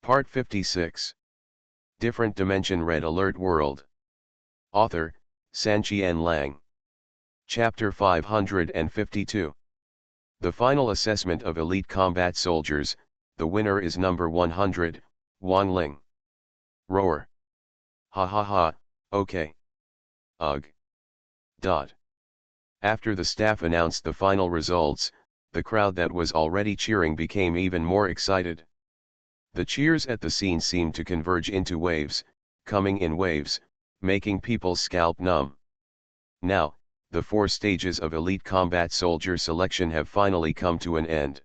Part 56. Different Dimension Red Alert World. Author, Sanqian Lang. Chapter 552. The final assessment of elite combat soldiers, the winner is number 100, Wang Ling. Roar. Ha ha ha, okay. Ugh. Dot. After the staff announced the final results, the crowd that was already cheering became even more excited. The cheers at the scene seemed to converge into waves, coming in waves, making people's scalp numb. Now, the 4 stages of elite combat soldier selection have finally come to an end.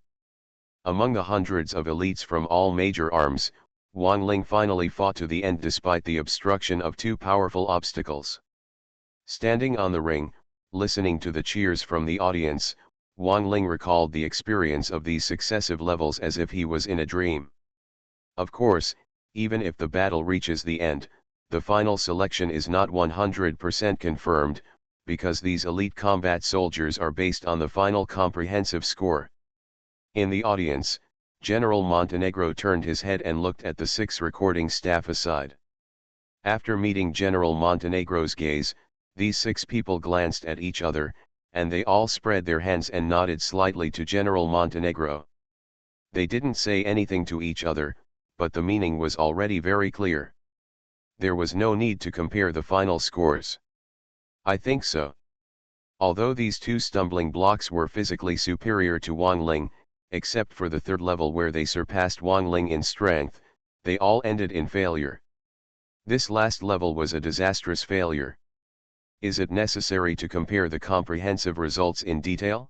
Among the hundreds of elites from all major arms, Wang Ling finally fought to the end despite the obstruction of 2 powerful obstacles. Standing on the ring, listening to the cheers from the audience, Wang Ling recalled the experience of these successive levels as if he was in a dream. Of course, even if the battle reaches the end, the final selection is not 100% confirmed, because these elite combat soldiers are based on the final comprehensive score. In the audience, General Montenegro turned his head and looked at the 6 recording staff aside. After meeting General Montenegro's gaze, these 6 people glanced at each other, and they all spread their hands and nodded slightly to General Montenegro. They didn't say anything to each other, but the meaning was already very clear. There was no need to compare the final scores. I think so. Although these 2 stumbling blocks were physically superior to Wang Ling, except for the 3rd level where they surpassed Wang Ling in strength, they all ended in failure. This last level was a disastrous failure. Is it necessary to compare the comprehensive results in detail?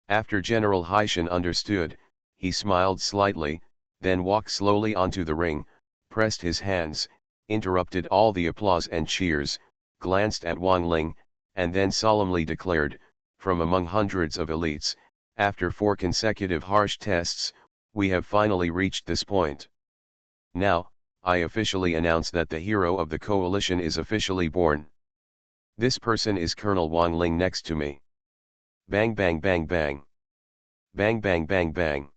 After General Haishan understood, he smiled slightly, then walked slowly onto the ring, pressed his hands, interrupted all the applause and cheers, glanced at Wang Ling, and then solemnly declared, from among hundreds of elites, after 4 consecutive harsh tests, we have finally reached this point. Now, I officially announce that the hero of the coalition is officially born. This person is Colonel Wang Ling next to me. Bang bang bang bang. Bang bang bang bang.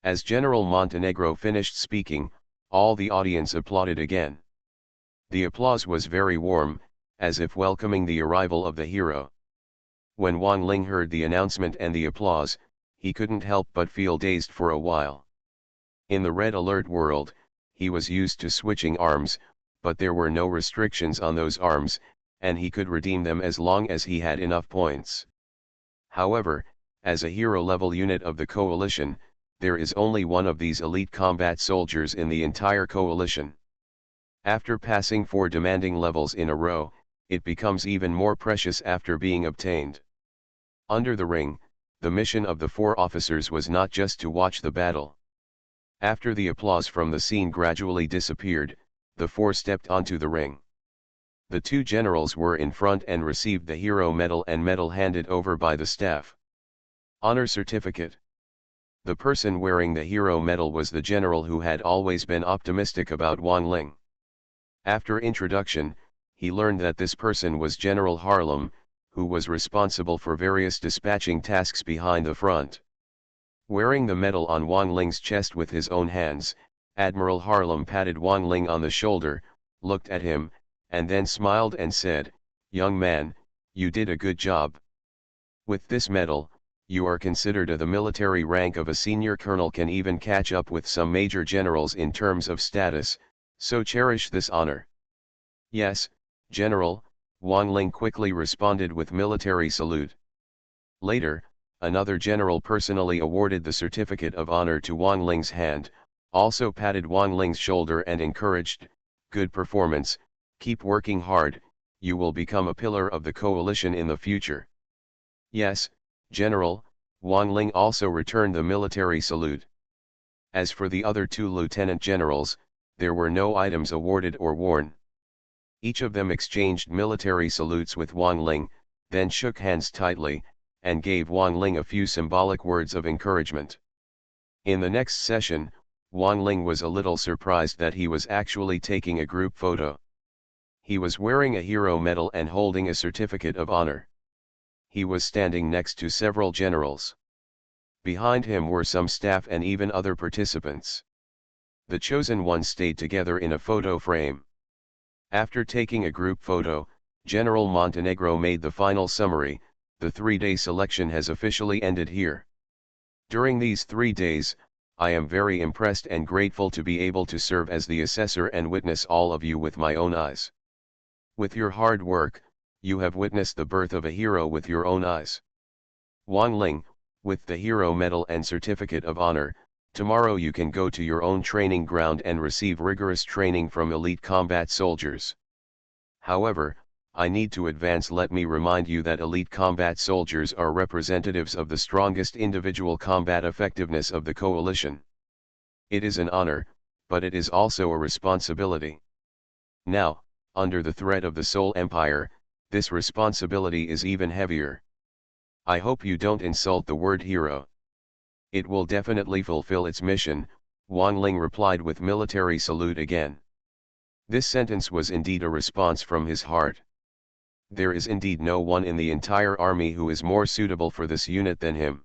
As General Montenegro finished speaking, all the audience applauded again. The applause was very warm, as if welcoming the arrival of the hero. When Wang Ling heard the announcement and the applause, he couldn't help but feel dazed for a while. In the Red Alert world, he was used to switching arms, but there were no restrictions on those arms, and he could redeem them as long as he had enough points. However, as a hero-level unit of the coalition, there is only one of these elite combat soldiers in the entire coalition. After passing 4 demanding levels in a row, it becomes even more precious after being obtained. Under the ring, the mission of the 4 officers was not just to watch the battle. After the applause from the scene gradually disappeared, the 4 stepped onto the ring. The 2 generals were in front and received the hero medal and medal handed over by the staff. Honor certificate. The person wearing the hero medal was the general who had always been optimistic about Wang Ling. After introduction, he learned that this person was General Harlem, who was responsible for various dispatching tasks behind the front. Wearing the medal on Wang Ling's chest with his own hands, Admiral Harlem patted Wang Ling on the shoulder, looked at him, and then smiled and said, "Young man, you did a good job. With this medal, you are considered the military rank of a senior colonel, can even catch up with some major generals in terms of status, so cherish this honor." "Yes, General," Wang Ling quickly responded with military salute. Later, another general personally awarded the certificate of honor to Wang Ling's hand, also patted Wang Ling's shoulder and encouraged, "Good performance, keep working hard, you will become a pillar of the coalition in the future." "Yes, General," Wang Ling also returned the military salute. As for the other 2 lieutenant generals, there were no items awarded or worn. Each of them exchanged military salutes with Wang Ling, then shook hands tightly, and gave Wang Ling a few symbolic words of encouragement. In the next session, Wang Ling was a little surprised that he was actually taking a group photo. He was wearing a hero medal and holding a certificate of honor. He was standing next to several generals. Behind him were some staff and even other participants. The chosen ones stayed together in a photo frame. After taking a group photo, General Montenegro made the final summary: the 3-day selection has officially ended here. During these 3 days, I am very impressed and grateful to be able to serve as the assessor and witness all of you with my own eyes. With your hard work, you have witnessed the birth of a hero with your own eyes. Wang Ling, with the Hero Medal and Certificate of Honor, tomorrow you can go to your own training ground and receive rigorous training from elite combat soldiers. However, I need to advance. Let me remind you that elite combat soldiers are representatives of the strongest individual combat effectiveness of the coalition. It is an honor, but it is also a responsibility. Now, under the threat of the Soul Empire, this responsibility is even heavier. I hope you don't insult the word hero. It will definitely fulfill its mission, Wang Ling replied with military salute again. This sentence was indeed a response from his heart. There is indeed no one in the entire army who is more suitable for this unit than him.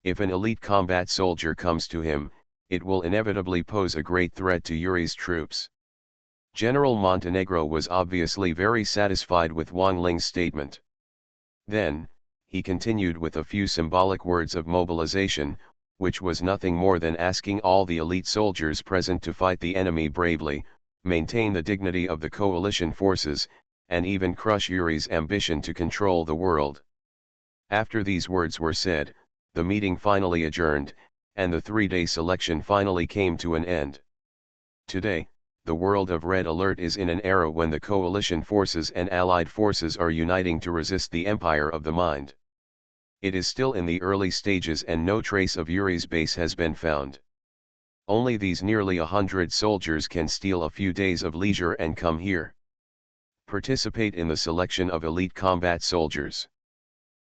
If an elite combat soldier comes to him, it will inevitably pose a great threat to Yuri's troops. General Montenegro was obviously very satisfied with Wang Ling's statement. Then, he continued with a few symbolic words of mobilization, which was nothing more than asking all the elite soldiers present to fight the enemy bravely, maintain the dignity of the coalition forces, and even crush Yuri's ambition to control the world. After these words were said, the meeting finally adjourned, and the 3-day selection finally came to an end. Today, the world of Red Alert is in an era when the coalition forces and allied forces are uniting to resist the Empire of the Mind. It is still in the early stages and no trace of Yuri's base has been found. Only these nearly 100 soldiers can steal a few days of leisure and come here. Participate in the selection of elite combat soldiers.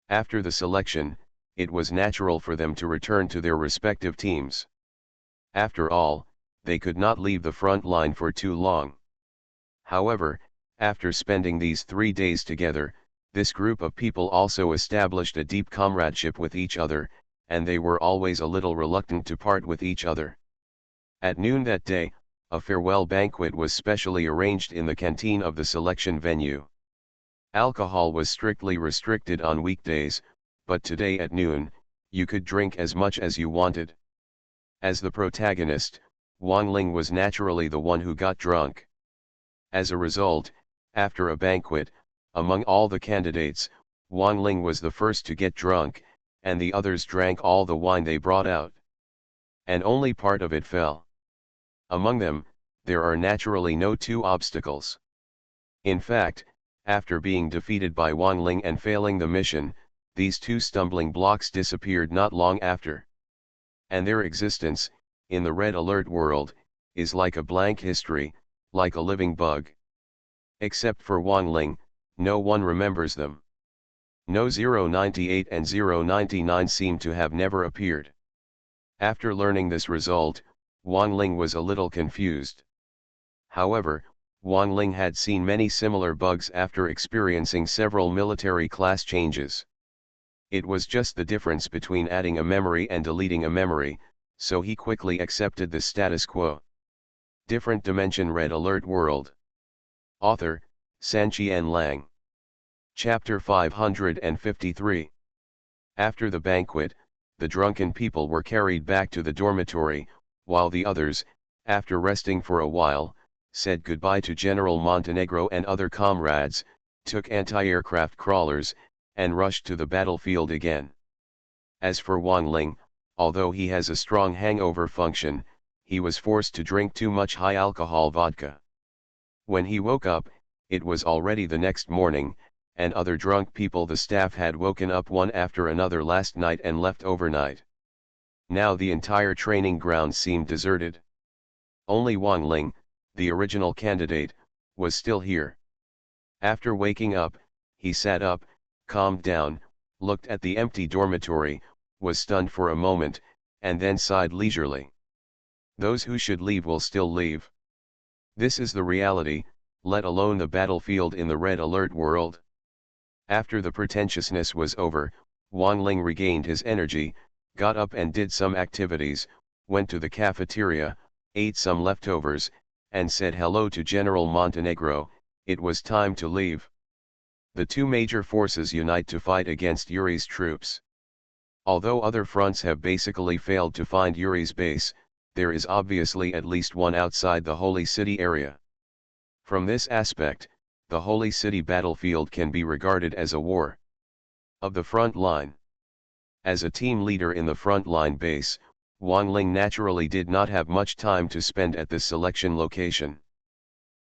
After the selection, it was natural for them to return to their respective teams. After all, they could not leave the front line for too long. However, after spending these 3 days together, this group of people also established a deep comradeship with each other, and they were always a little reluctant to part with each other. At noon that day, a farewell banquet was specially arranged in the canteen of the selection venue. Alcohol was strictly restricted on weekdays, but today at noon, you could drink as much as you wanted. As the protagonist, Wang Ling was naturally the one who got drunk. As a result, after a banquet, among all the candidates, Wang Ling was the first to get drunk, and the others drank all the wine they brought out. And only part of it fell. Among them, there are naturally no two obstacles. In fact, after being defeated by Wang Ling and failing the mission, these 2 stumbling blocks disappeared not long after. And their existence, in the Red Alert world, is like a blank history, like a living bug. Except for Wang Ling, no one remembers them. No 098 and 099 seem to have never appeared. After learning this result, Wang Ling was a little confused. However, Wang Ling had seen many similar bugs after experiencing several military class changes. It was just the difference between adding a memory and deleting a memory, so he quickly accepted the status quo. Different Dimension Red Alert World. Author, Sanqian Lang. Chapter 553. After the banquet, the drunken people were carried back to the dormitory, while the others, after resting for a while, said goodbye to General Montenegro and other comrades, took anti-aircraft crawlers, and rushed to the battlefield again. As for Wang Ling, although he has a strong hangover function, he was forced to drink too much high-alcohol vodka. When he woke up, it was already the next morning, and other drunk people the staff had woken up one after another last night and left overnight. Now the entire training ground seemed deserted. Only Wang Ling, the original candidate, was still here. After waking up, he sat up, calmed down, looked at the empty dormitory, was stunned for a moment, and then sighed leisurely. Those who should leave will still leave. This is the reality, let alone the battlefield in the Red Alert world. After the pretentiousness was over, Wang Ling regained his energy, got up and did some activities, went to the cafeteria, ate some leftovers, and said hello to General Montenegro. It was time to leave. The two major forces unite to fight against Yuri's troops. Although other fronts have basically failed to find Yuri's base, there is obviously at least one outside the Holy City area. From this aspect, the Holy City battlefield can be regarded as a war of the front line. As a team leader in the front line base, Wang Ling naturally did not have much time to spend at this selection location.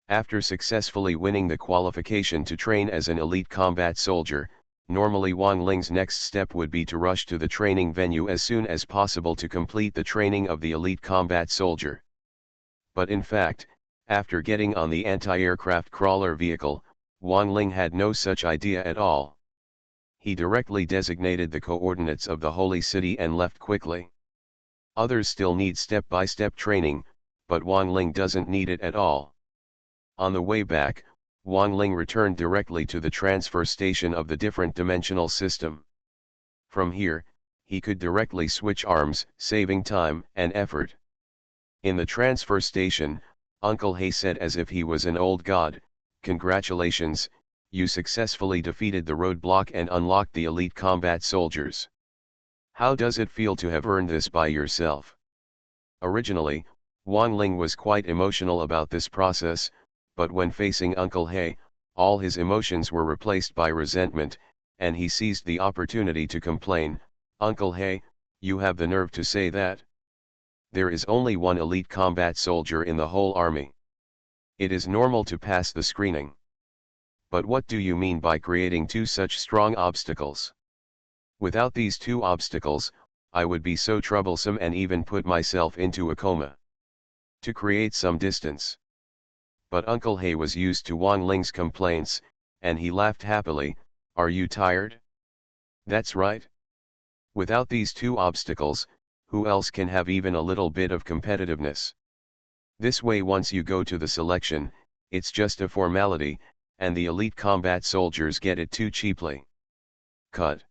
After successfully winning the qualification to train as an elite combat soldier, normally Wang Ling's next step would be to rush to the training venue as soon as possible to complete the training of the elite combat soldier. But in fact, after getting on the anti-aircraft crawler vehicle, Wang Ling had no such idea at all. He directly designated the coordinates of the Holy City and left quickly. Others still need step-by-step training, but Wang Ling doesn't need it at all. On the way back, Wang Ling returned directly to the transfer station of the different dimensional system. From here, he could directly switch arms, saving time and effort. In the transfer station, Uncle Hay said as if he was an old god, "Congratulations, you successfully defeated the roadblock and unlocked the elite combat soldiers. How does it feel to have earned this by yourself?" Originally, Wang Ling was quite emotional about this process, but when facing Uncle Hay, all his emotions were replaced by resentment, and he seized the opportunity to complain, "Uncle Hay, you have the nerve to say that? There is only one elite combat soldier in the whole army. It is normal to pass the screening. But what do you mean by creating two such strong obstacles? Without these two obstacles, I would be so troublesome and even put myself into a coma. To create some distance." But Uncle Hay was used to Wang Ling's complaints, and he laughed happily, "Are you tired? That's right. Without these two obstacles, who else can have even a little bit of competitiveness? This way once you go to the selection, it's just a formality, and the elite combat soldiers get it too cheaply." Cut.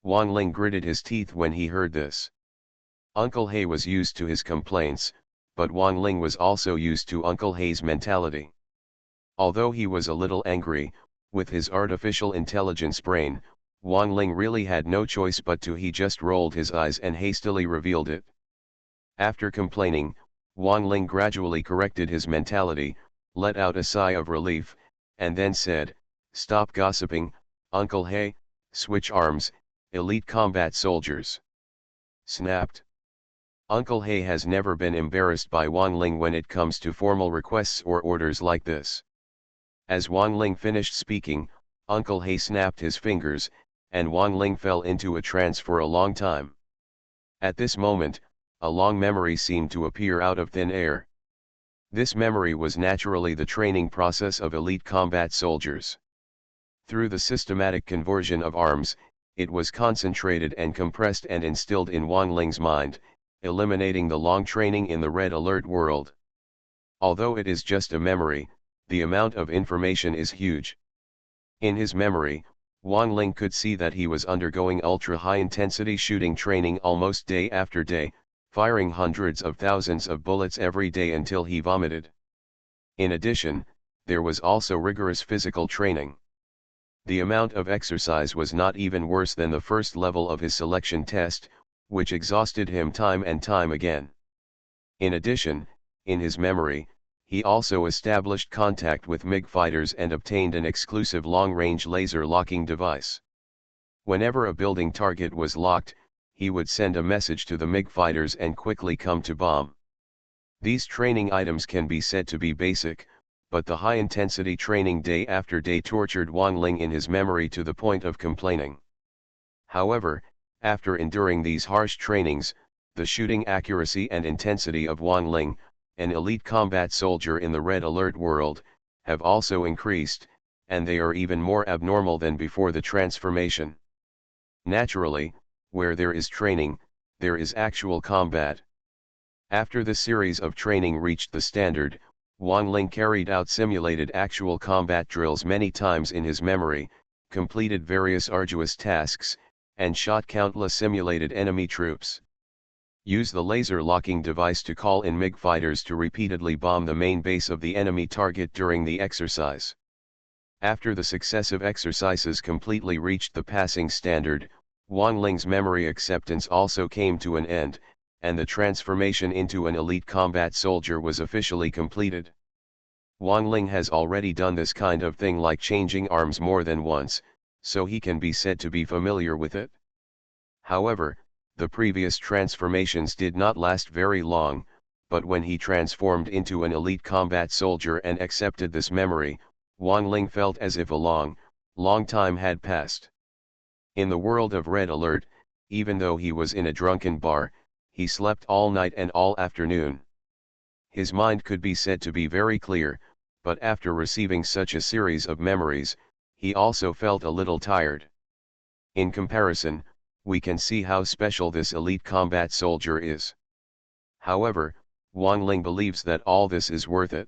Wang Ling gritted his teeth when he heard this. Uncle Hay was used to his complaints, but Wang Ling was also used to Uncle Hay's mentality. Although he was a little angry, with his artificial intelligence brain, Wang Ling really had no choice but to. He just rolled his eyes and hastily revealed it. After complaining, Wang Ling gradually corrected his mentality, let out a sigh of relief, and then said, "Stop gossiping, Uncle Hay, switch arms, elite combat soldiers." Snapped. Uncle Hay has never been embarrassed by Wang Ling when it comes to formal requests or orders like this. As Wang Ling finished speaking, Uncle Hay snapped his fingers, and Wang Ling fell into a trance for a long time. At this moment, a long memory seemed to appear out of thin air. This memory was naturally the training process of elite combat soldiers. Through the systematic conversion of arms, it was concentrated and compressed and instilled in Wang Ling's mind, eliminating the long training in the red alert world. Although it is just a memory, the amount of information is huge. In his memory, Wang Ling could see that he was undergoing ultra-high-intensity shooting training almost day after day, firing hundreds of thousands of bullets every day until he vomited. In addition, there was also rigorous physical training. The amount of exercise was not even worse than the first level of his selection test, which exhausted him time and time again. In addition, in his memory, he also established contact with MiG fighters and obtained an exclusive long-range laser locking device. Whenever a building target was locked, he would send a message to the MiG fighters and quickly come to bomb. These training items can be said to be basic, but the high-intensity training day after day tortured Wang Ling in his memory to the point of complaining. However, after enduring these harsh trainings, the shooting accuracy and intensity of Wang Ling, an elite combat soldier in the red alert world, have also increased, and they are even more abnormal than before the transformation. Naturally, where there is training, there is actual combat. After the series of training reached the standard, Wang Ling carried out simulated actual combat drills many times in his memory, completed various arduous tasks, and shot countless simulated enemy troops. Use the laser locking device to call in MiG fighters to repeatedly bomb the main base of the enemy target during the exercise. After the successive exercises completely reached the passing standard, Wang Ling's memory acceptance also came to an end, and the transformation into an elite combat soldier was officially completed. Wang Ling has already done this kind of thing like changing arms more than once, so he can be said to be familiar with it. However, the previous transformations did not last very long, but when he transformed into an elite combat soldier and accepted this memory, Wang Ling felt as if a long time had passed. In the world of Red Alert, even though he was in a drunken bar, he slept all night and all afternoon. His mind could be said to be very clear, but after receiving such a series of memories, he also felt a little tired. In comparison, we can see how special this elite combat soldier is. However, Wang Ling believes that all this is worth it.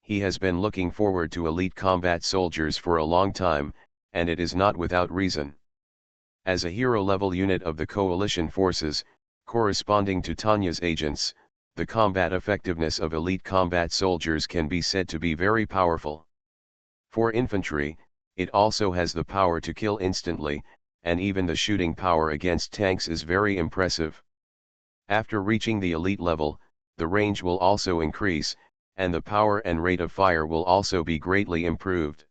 He has been looking forward to elite combat soldiers for a long time, and it is not without reason. As a hero-level unit of the coalition forces, corresponding to Tanya's agents, the combat effectiveness of elite combat soldiers can be said to be very powerful. For infantry, it also has the power to kill instantly, and even the shooting power against tanks is very impressive. After reaching the elite level, the range will also increase, and the power and rate of fire will also be greatly improved.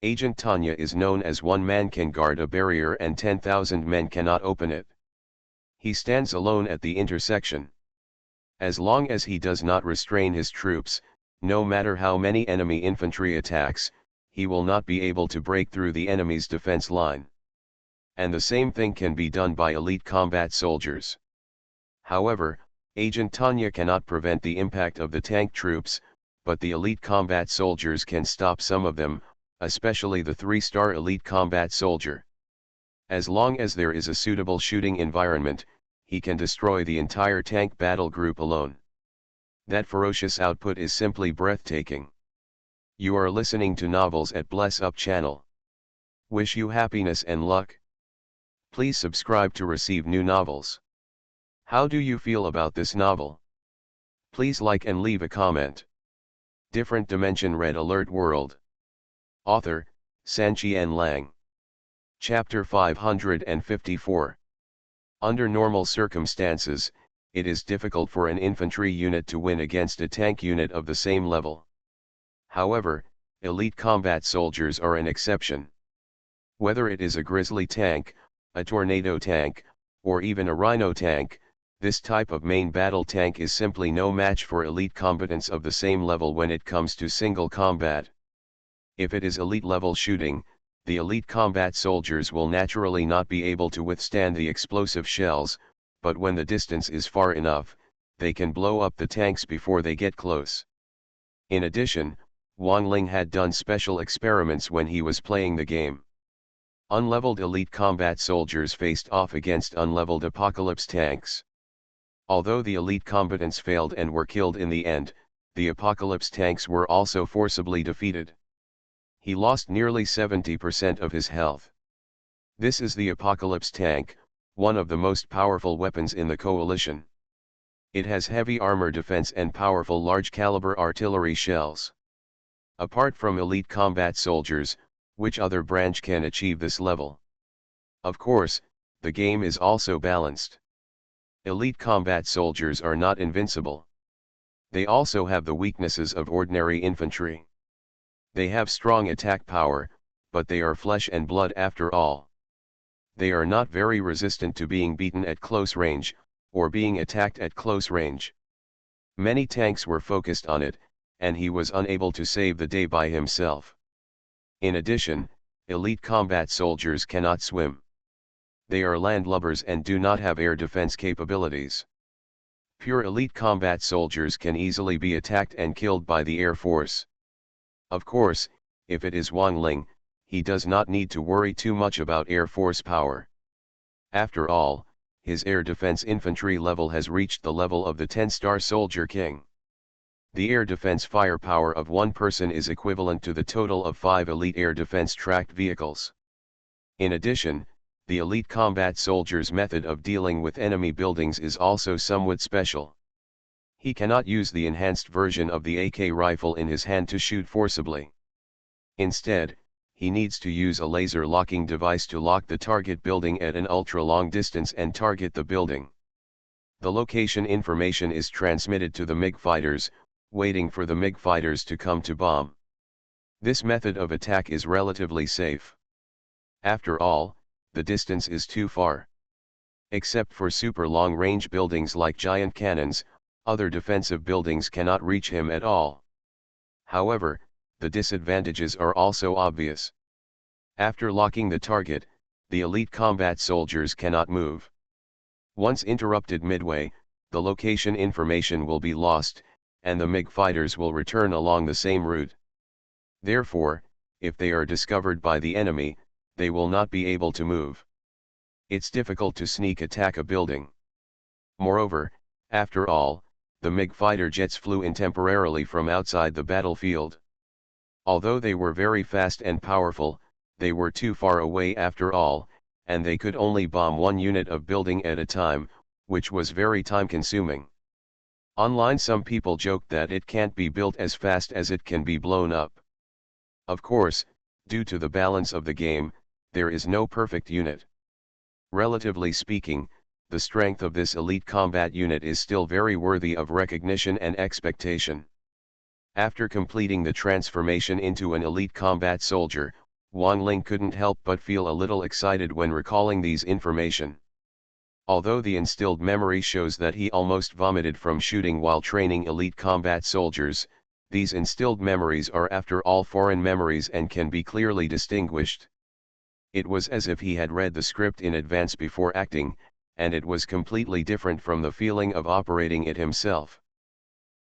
Agent Tanya is known as one man can guard a barrier and 10,000 men cannot open it. He stands alone at the intersection. As long as he does not restrain his troops, no matter how many enemy infantry attacks, he will not be able to break through the enemy's defense line. And the same thing can be done by elite combat soldiers. However, Agent Tanya cannot prevent the impact of the tank troops, but the elite combat soldiers can stop some of them, especially the 3-star elite combat soldier. As long as there is a suitable shooting environment, he can destroy the entire tank battle group alone. That ferocious output is simply breathtaking. You are listening to Novels at Bless Up channel. Wish you happiness and luck. Please subscribe to receive new novels. How do you feel about this novel? Please like and leave a comment. Different Dimension Red Alert World. Author, Sanqian Lang. Chapter 554. Under normal circumstances, it is difficult for an infantry unit to win against a tank unit of the same level. However, elite combat soldiers are an exception. Whether it is a Grizzly tank, a Tornado tank, or even a Rhino tank, this type of main battle tank is simply no match for elite combatants of the same level when it comes to single combat. If it is elite level shooting, the elite combat soldiers will naturally not be able to withstand the explosive shells, but when the distance is far enough, they can blow up the tanks before they get close. In addition, Wang Ling had done special experiments when he was playing the game. Unleveled elite combat soldiers faced off against unleveled apocalypse tanks. Although the elite combatants failed and were killed in the end, the apocalypse tanks were also forcibly defeated. He lost nearly 70% of his health. This is the apocalypse tank, one of the most powerful weapons in the coalition. It has heavy armor defense and powerful large-caliber artillery shells. Apart from elite combat soldiers, which other branch can achieve this level? Of course, the game is also balanced. Elite combat soldiers are not invincible. They also have the weaknesses of ordinary infantry. They have strong attack power, but they are flesh and blood after all. They are not very resistant to being beaten at close range, or being attacked at close range. Many tanks were focused on it, and he was unable to save the day by himself. In addition, elite combat soldiers cannot swim. They are landlubbers and do not have air defense capabilities. Pure elite combat soldiers can easily be attacked and killed by the Air Force. Of course, if it is Wang Ling, he does not need to worry too much about Air Force power. After all, his air defense infantry level has reached the level of the 10-star Soldier King. The air defense firepower of one person is equivalent to the total of 5 elite air defense tracked vehicles. In addition, The elite combat soldier's method of dealing with enemy buildings is also somewhat special. He cannot use the enhanced version of the AK rifle in his hand to shoot forcibly. Instead, he needs to use a laser locking device to lock the target building at an ultra-long distance and target the building. The location information is transmitted to the MiG fighters, waiting for the MiG fighters to come to bomb. This method of attack is relatively safe. After all, the distance is too far. Except for super long-range buildings like giant cannons, other defensive buildings cannot reach him at all. However, the disadvantages are also obvious. After locking the target, the elite combat soldiers cannot move. Once interrupted midway, the location information will be lost, and the MiG fighters will return along the same route. Therefore, if they are discovered by the enemy, they will not be able to move. It's difficult to sneak attack a building. Moreover, after all, the MiG fighter jets flew in temporarily from outside the battlefield. Although they were very fast and powerful, they were too far away after all, and they could only bomb one unit of building at a time, which was very time-consuming. Online some people joked that it can't be built as fast as it can be blown up. Of course, due to the balance of the game, there is no perfect unit. Relatively speaking, the strength of this elite combat unit is still very worthy of recognition and expectation. After completing the transformation into an elite combat soldier, Wang Ling couldn't help but feel a little excited when recalling these information. Although the instilled memory shows that he almost vomited from shooting while training elite combat soldiers, these instilled memories are after all foreign memories and can be clearly distinguished. It was as if he had read the script in advance before acting, and it was completely different from the feeling of operating it himself.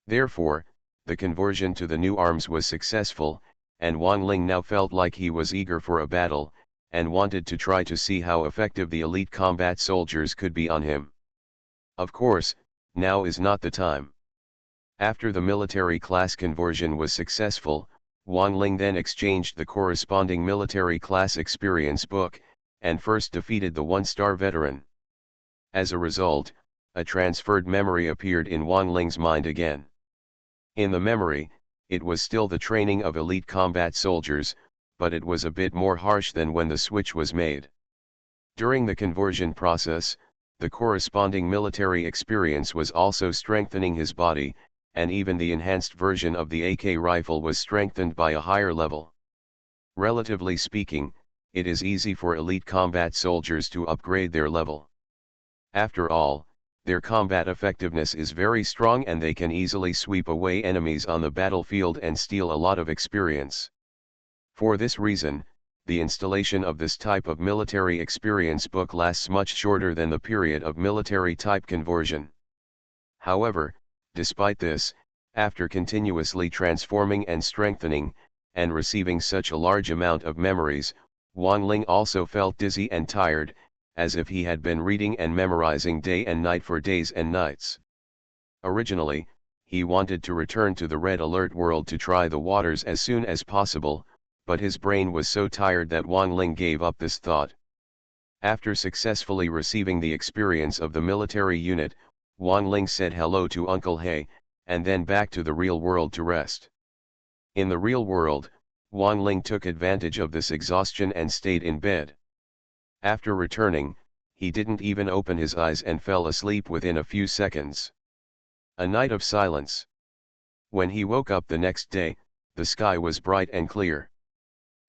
Therefore, the conversion to the new arms was successful, and Wang Ling now felt like he was eager for a battle, and wanted to try to see how effective the elite combat soldiers could be on him. Of course, now is not the time. After the military class conversion was successful, Wang Ling then exchanged the corresponding military class experience book, and first defeated the one-star veteran. As a result, a transferred memory appeared in Wang Ling's mind again. In the memory, it was still the training of elite combat soldiers, but it was a bit more harsh than when the switch was made. During the conversion process, the corresponding military experience was also strengthening his body, and even the enhanced version of the AK rifle was strengthened by a higher level. Relatively speaking, it is easy for elite combat soldiers to upgrade their level. After all, their combat effectiveness is very strong and they can easily sweep away enemies on the battlefield and steal a lot of experience. For this reason, the installation of this type of military experience book lasts much shorter than the period of military type conversion. However, despite this, after continuously transforming and strengthening, and receiving such a large amount of memories, Wang Ling also felt dizzy and tired, as if he had been reading and memorizing day and night for days and nights. Originally, he wanted to return to the Red Alert world to try the waters as soon as possible, but his brain was so tired that Wang Ling gave up this thought. After successfully receiving the experience of the military unit, Wang Ling said hello to Uncle He, and then back to the real world to rest. In the real world, Wang Ling took advantage of this exhaustion and stayed in bed. After returning, he didn't even open his eyes and fell asleep within a few seconds. A night of silence. When he woke up the next day, the sky was bright and clear.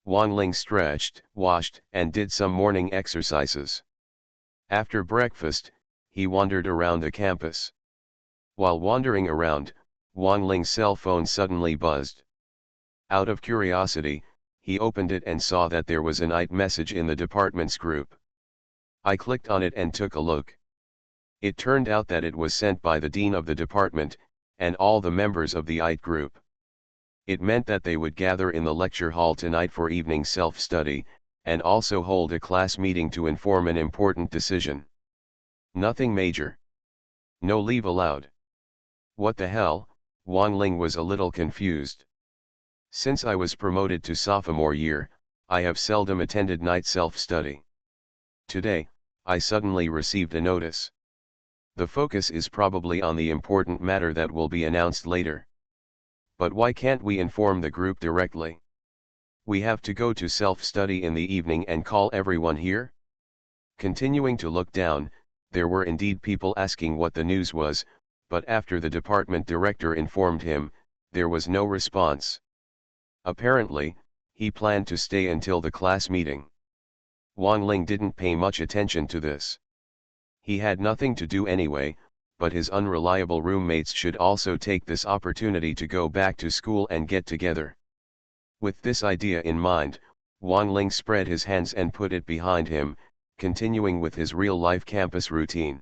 Wang Ling stretched, washed, and did some morning exercises. After breakfast, he wandered around the campus. While wandering around, Wang Ling's cell phone suddenly buzzed. Out of curiosity, he opened it and saw that there was an IT message in the department's group. I clicked on it and took a look. It turned out that it was sent by the dean of the department, and all the members of the IT group. It meant that they would gather in the lecture hall tonight for evening self-study, and also hold a class meeting to inform an important decision. Nothing major. No leave allowed. What the hell? Wang Ling was a little confused. Since I was promoted to sophomore year, I have seldom attended night self-study. Today, I suddenly received a notice. The focus is probably on the important matter that will be announced later. But why can't we inform the group directly? We have to go to self-study in the evening and call everyone here? Continuing to look down, there were indeed people asking what the news was, but after the department director informed him, there was no response. Apparently, he planned to stay until the class meeting. Wang Ling didn't pay much attention to this. He had nothing to do anyway, but his unreliable roommates should also take this opportunity to go back to school and get together. With this idea in mind, Wang Ling spread his hands and put it behind him, continuing with his real-life campus routine.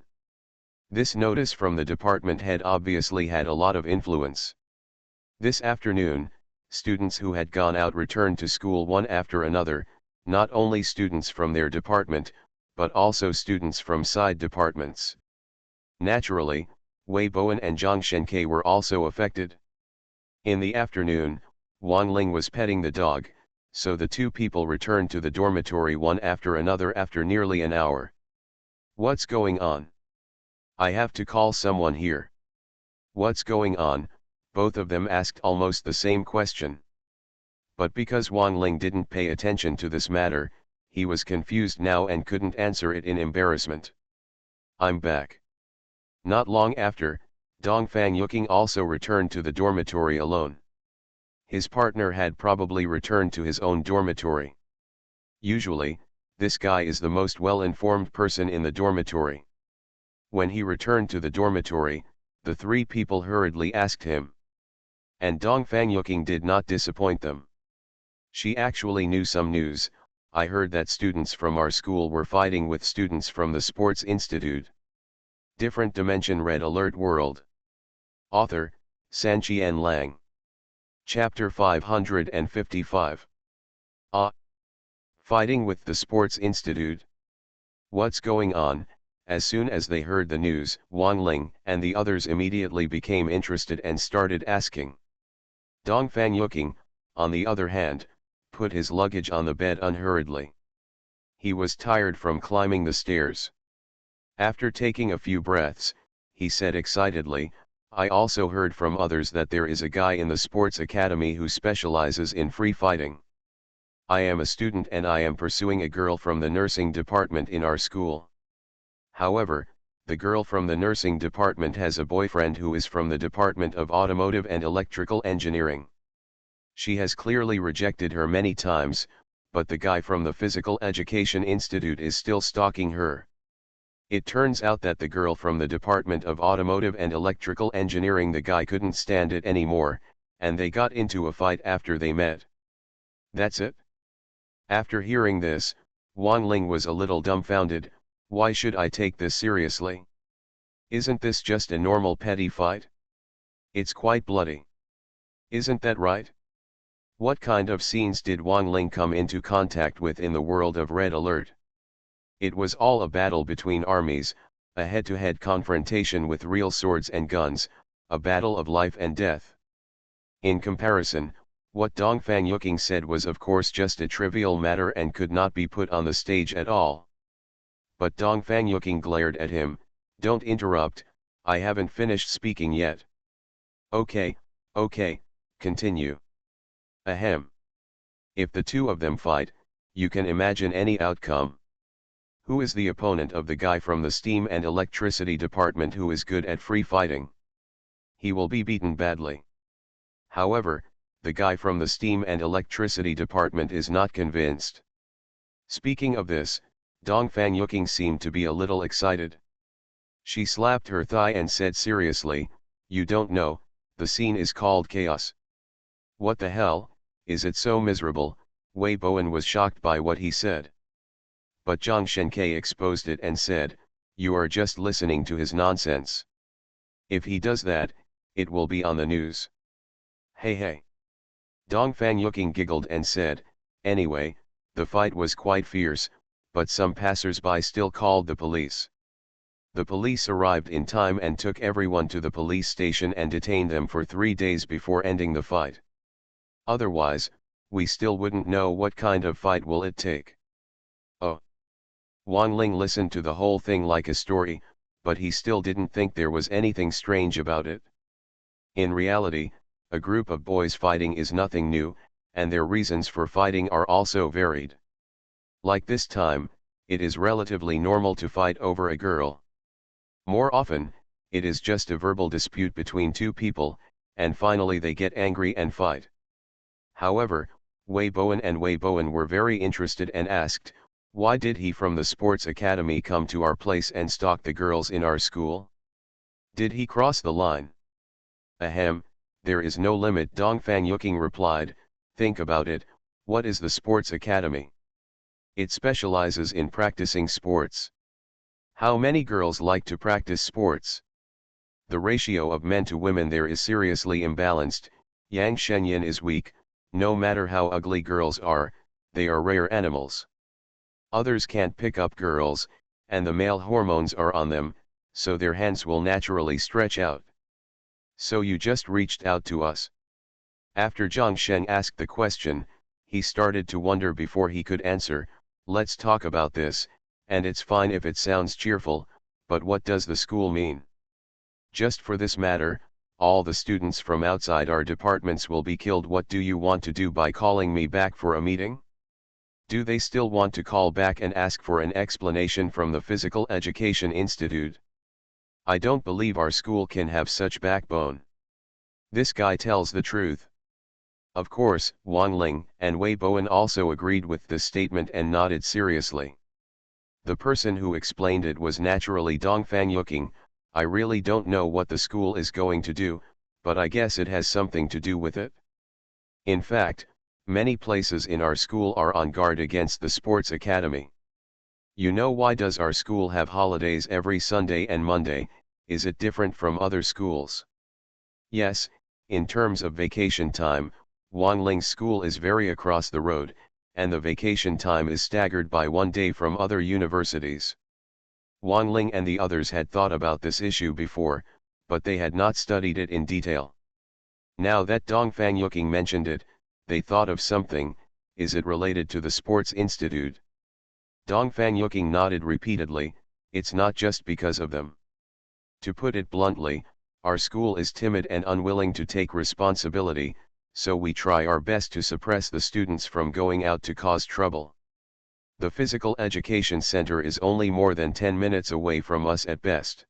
This notice from the department head obviously had a lot of influence. This afternoon, students who had gone out returned to school one after another, not only students from their department, but also students from side departments. Naturally, Wei Bowen and Zhang Shenke were also affected. In the afternoon, Wang Ling was petting the dog, so the two people returned to the dormitory one after another after nearly an hour. What's going on? I have to call someone here. What's going on? Both of them asked almost the same question. But because Wang Ling didn't pay attention to this matter, he was confused now and couldn't answer it in embarrassment. I'm back. Not long after, Dongfang Yuking also returned to the dormitory alone. His partner had probably returned to his own dormitory. Usually, this guy is the most well-informed person in the dormitory. When he returned to the dormitory, the three people hurriedly asked him. And Dongfang Yuking did not disappoint them. She actually knew some news. I heard that students from our school were fighting with students from the Sports Institute. Different Dimension Red Alert World. Author, Sanqian Lang. Chapter 555. Fighting with the Sports Institute. What's going on? As soon as they heard the news, Wang Ling and the others immediately became interested and started asking. Dongfang Yuking, on the other hand, put his luggage on the bed unhurriedly. He was tired from climbing the stairs. After taking a few breaths, he said excitedly, I also heard from others that there is a guy in the sports academy who specializes in free fighting. I am a student and I am pursuing a girl from the nursing department in our school. However, the girl from the nursing department has a boyfriend who is from the Department of Automotive and Electrical Engineering. She has clearly rejected her many times, but the guy from the Physical Education Institute is still stalking her. It turns out that the girl from the Department of Automotive and Electrical Engineering, the guy couldn't stand it anymore, and they got into a fight after they met. That's it? After hearing this, Wang Ling was a little dumbfounded. Why should I take this seriously? Isn't this just a normal petty fight? It's quite bloody. Isn't that right? What kind of scenes did Wang Ling come into contact with in the world of Red Alert? It was all a battle between armies, a head-to-head confrontation with real swords and guns, a battle of life and death. In comparison, what Dongfang Yuking said was of course just a trivial matter and could not be put on the stage at all. But Dongfang Yuking glared at him, don't interrupt, I haven't finished speaking yet. Okay, continue. Ahem. If the two of them fight, you can imagine any outcome. Who is the opponent of the guy from the Steam and Electricity Department who is good at free fighting? He will be beaten badly. However, the guy from the Steam and Electricity Department is not convinced. Speaking of this, Dongfang Yuking seemed to be a little excited. She slapped her thigh and said seriously, you don't know, the scene is called chaos. What the hell, is it so miserable? Wei Bowen was shocked by what he said. But Zhang Shenke exposed it and said, you are just listening to his nonsense. If he does that, it will be on the news. Hey. Dongfang Yuking giggled and said, anyway, the fight was quite fierce, but some passers-by still called the police. The police arrived in time and took everyone to the police station and detained them for 3 days before ending the fight. Otherwise, we still wouldn't know what kind of fight will it take. Oh. Wang Ling listened to the whole thing like a story, but he still didn't think there was anything strange about it. In reality, a group of boys fighting is nothing new, and their reasons for fighting are also varied. Like this time, it is relatively normal to fight over a girl. More often, it is just a verbal dispute between two people, and finally they get angry and fight. However, Wei Bowen and Wei Bowen were very interested and asked, why did he from the sports academy come to our place and stalk the girls in our school? Did he cross the line? Ahem, there is no limit, Dongfang Yuking replied. Think about it, what is the sports academy? It specializes in practicing sports. How many girls like to practice sports? The ratio of men to women there is seriously imbalanced. Yang Shenyan is weak. No matter how ugly girls are, they are rare animals. Others can't pick up girls, and the male hormones are on them, so their hands will naturally stretch out. So you just reached out to us. After Zhang Sheng asked the question, he started to wonder before he could answer. Let's talk about this, and it's fine if it sounds cheerful, but what does the school mean? Just for this matter, all the students from outside our departments will be killed. What do you want to do by calling me back for a meeting? Do they still want to call back and ask for an explanation from the Physical Education Institute? I don't believe our school can have such backbone. This guy tells the truth. Of course, Wang Ling and Wei Bowen also agreed with this statement and nodded seriously. The person who explained it was naturally Dongfang Yuking. I really don't know what the school is going to do, but I guess it has something to do with it. In fact, many places in our school are on guard against the sports academy. You know, why does our school have holidays every Sunday and Monday? Is it different from other schools? Yes, in terms of vacation time, Wang Ling's school is very across the road, and the vacation time is staggered by 1 day from other universities. Wang Ling and the others had thought about this issue before, but they had not studied it in detail. Now that Dongfang Yuking mentioned it, they thought of something. Is it related to the Sports Institute? Dongfang Yuking nodded repeatedly. It's not just because of them. To put it bluntly, our school is timid and unwilling to take responsibility, so we try our best to suppress the students from going out to cause trouble. The Physical Education Center is only more than 10 minutes away from us at best.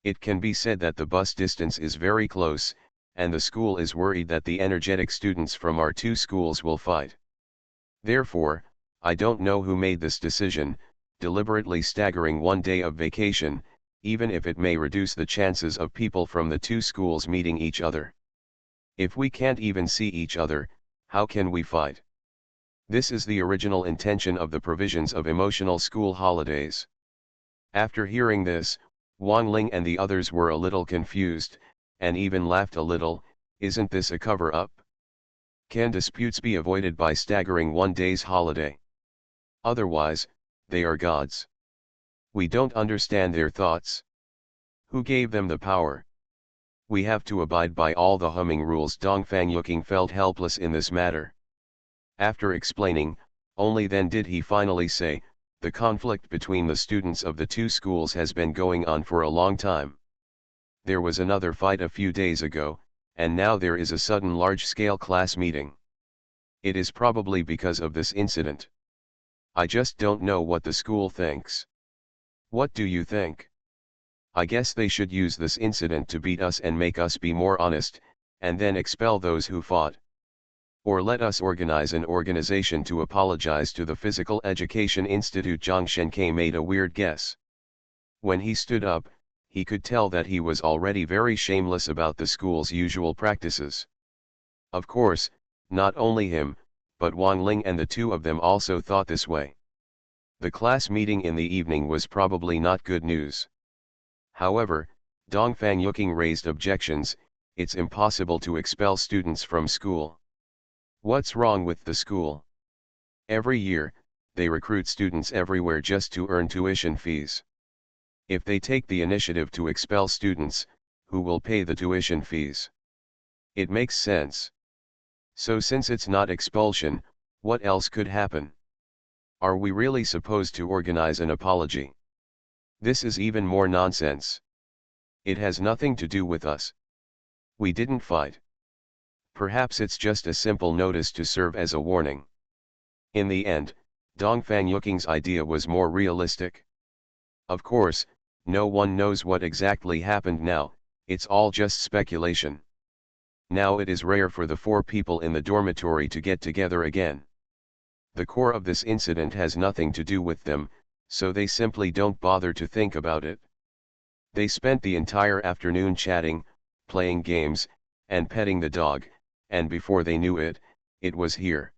It can be said that the bus distance is very close, and the school is worried that the energetic students from our two schools will fight. Therefore, I don't know who made this decision, deliberately staggering 1 day of vacation, even if it may reduce the chances of people from the two schools meeting each other. If we can't even see each other, how can we fight? This is the original intention of the provisions of emotional school holidays. After hearing this, Wang Ling and the others were a little confused, and even laughed a little. Isn't this a cover-up? Can disputes be avoided by staggering 1 day's holiday? Otherwise, they are gods. We don't understand their thoughts. Who gave them the power? We have to abide by all the humming rules. Dongfang Yuking felt helpless in this matter. After explaining, only then did he finally say, the conflict between the students of the two schools has been going on for a long time. There was another fight a few days ago, and now there is a sudden large-scale class meeting. It is probably because of this incident. I just don't know what the school thinks. What do you think? I guess they should use this incident to beat us and make us be more honest, and then expel those who fought. Or let us organize an organization to apologize to the Physical Education Institute. Zhang Shenke made a weird guess. When he stood up, he could tell that he was already very shameless about the school's usual practices. Of course, not only him, but Wang Ling and the two of them also thought this way. The class meeting in the evening was probably not good news. However, Dongfang Yuking raised objections. It's impossible to expel students from school. What's wrong with the school? Every year, they recruit students everywhere just to earn tuition fees. If they take the initiative to expel students, who will pay the tuition fees? It makes sense. So since it's not expulsion, what else could happen? Are we really supposed to organize an apology? This is even more nonsense. It has nothing to do with us. We didn't fight. Perhaps it's just a simple notice to serve as a warning. In the end, Dongfang Yuking's idea was more realistic. Of course, no one knows what exactly happened now, it's all just speculation. Now it is rare for the four people in the dormitory to get together again. The core of this incident has nothing to do with them, so they simply don't bother to think about it. They spent the entire afternoon chatting, playing games, and petting the dog, and before they knew it, it was here.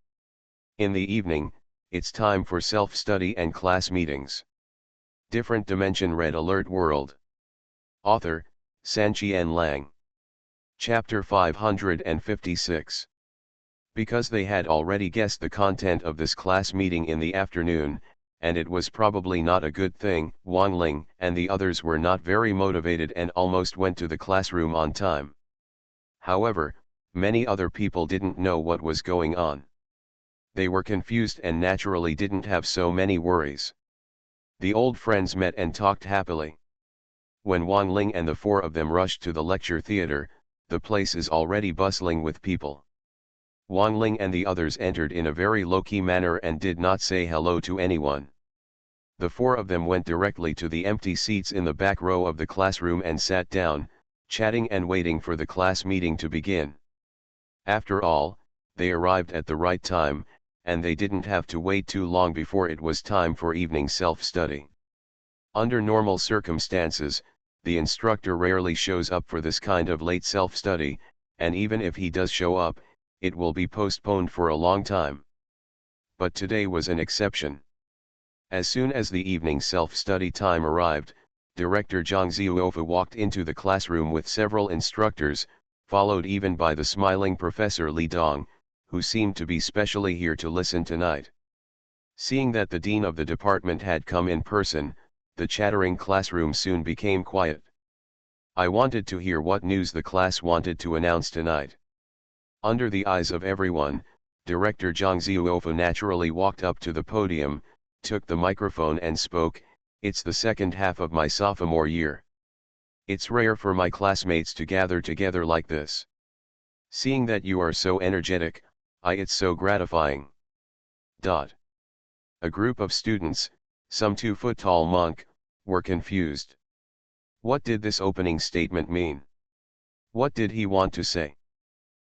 In the evening, it's time for self-study and class meetings. Different Dimension Red Alert World. Author, Sanqian Lang. Chapter 556. Because they had already guessed the content of this class meeting in the afternoon, and it was probably not a good thing, Wang Ling and the others were not very motivated and almost went to the classroom on time. However, many other people didn't know what was going on. They were confused and naturally didn't have so many worries. The old friends met and talked happily. When Wang Ling and the four of them rushed to the lecture theater, the place is already bustling with people. Wang Ling and the others entered in a very low-key manner and did not say hello to anyone. The four of them went directly to the empty seats in the back row of the classroom and sat down, chatting and waiting for the class meeting to begin. After all, they arrived at the right time, and they didn't have to wait too long before it was time for evening self-study. Under normal circumstances, the instructor rarely shows up for this kind of late self-study, and even if he does show up, it will be postponed for a long time. But today was an exception. As soon as the evening self-study time arrived, Director Zhang Ziuofu walked into the classroom with several instructors, followed even by the smiling Professor Li Dong, who seemed to be specially here to listen tonight. Seeing that the dean of the department had come in person, the chattering classroom soon became quiet. I wanted to hear what news the class wanted to announce tonight. Under the eyes of everyone, Director Zhang Ziuofu naturally walked up to the podium, took the microphone and spoke. It's the second half of my sophomore year. It's rare for my classmates to gather together like this. Seeing that you are so energetic, it's so gratifying. A group of students, some 2-foot-tall monk, were confused. What did this opening statement mean? What did he want to say?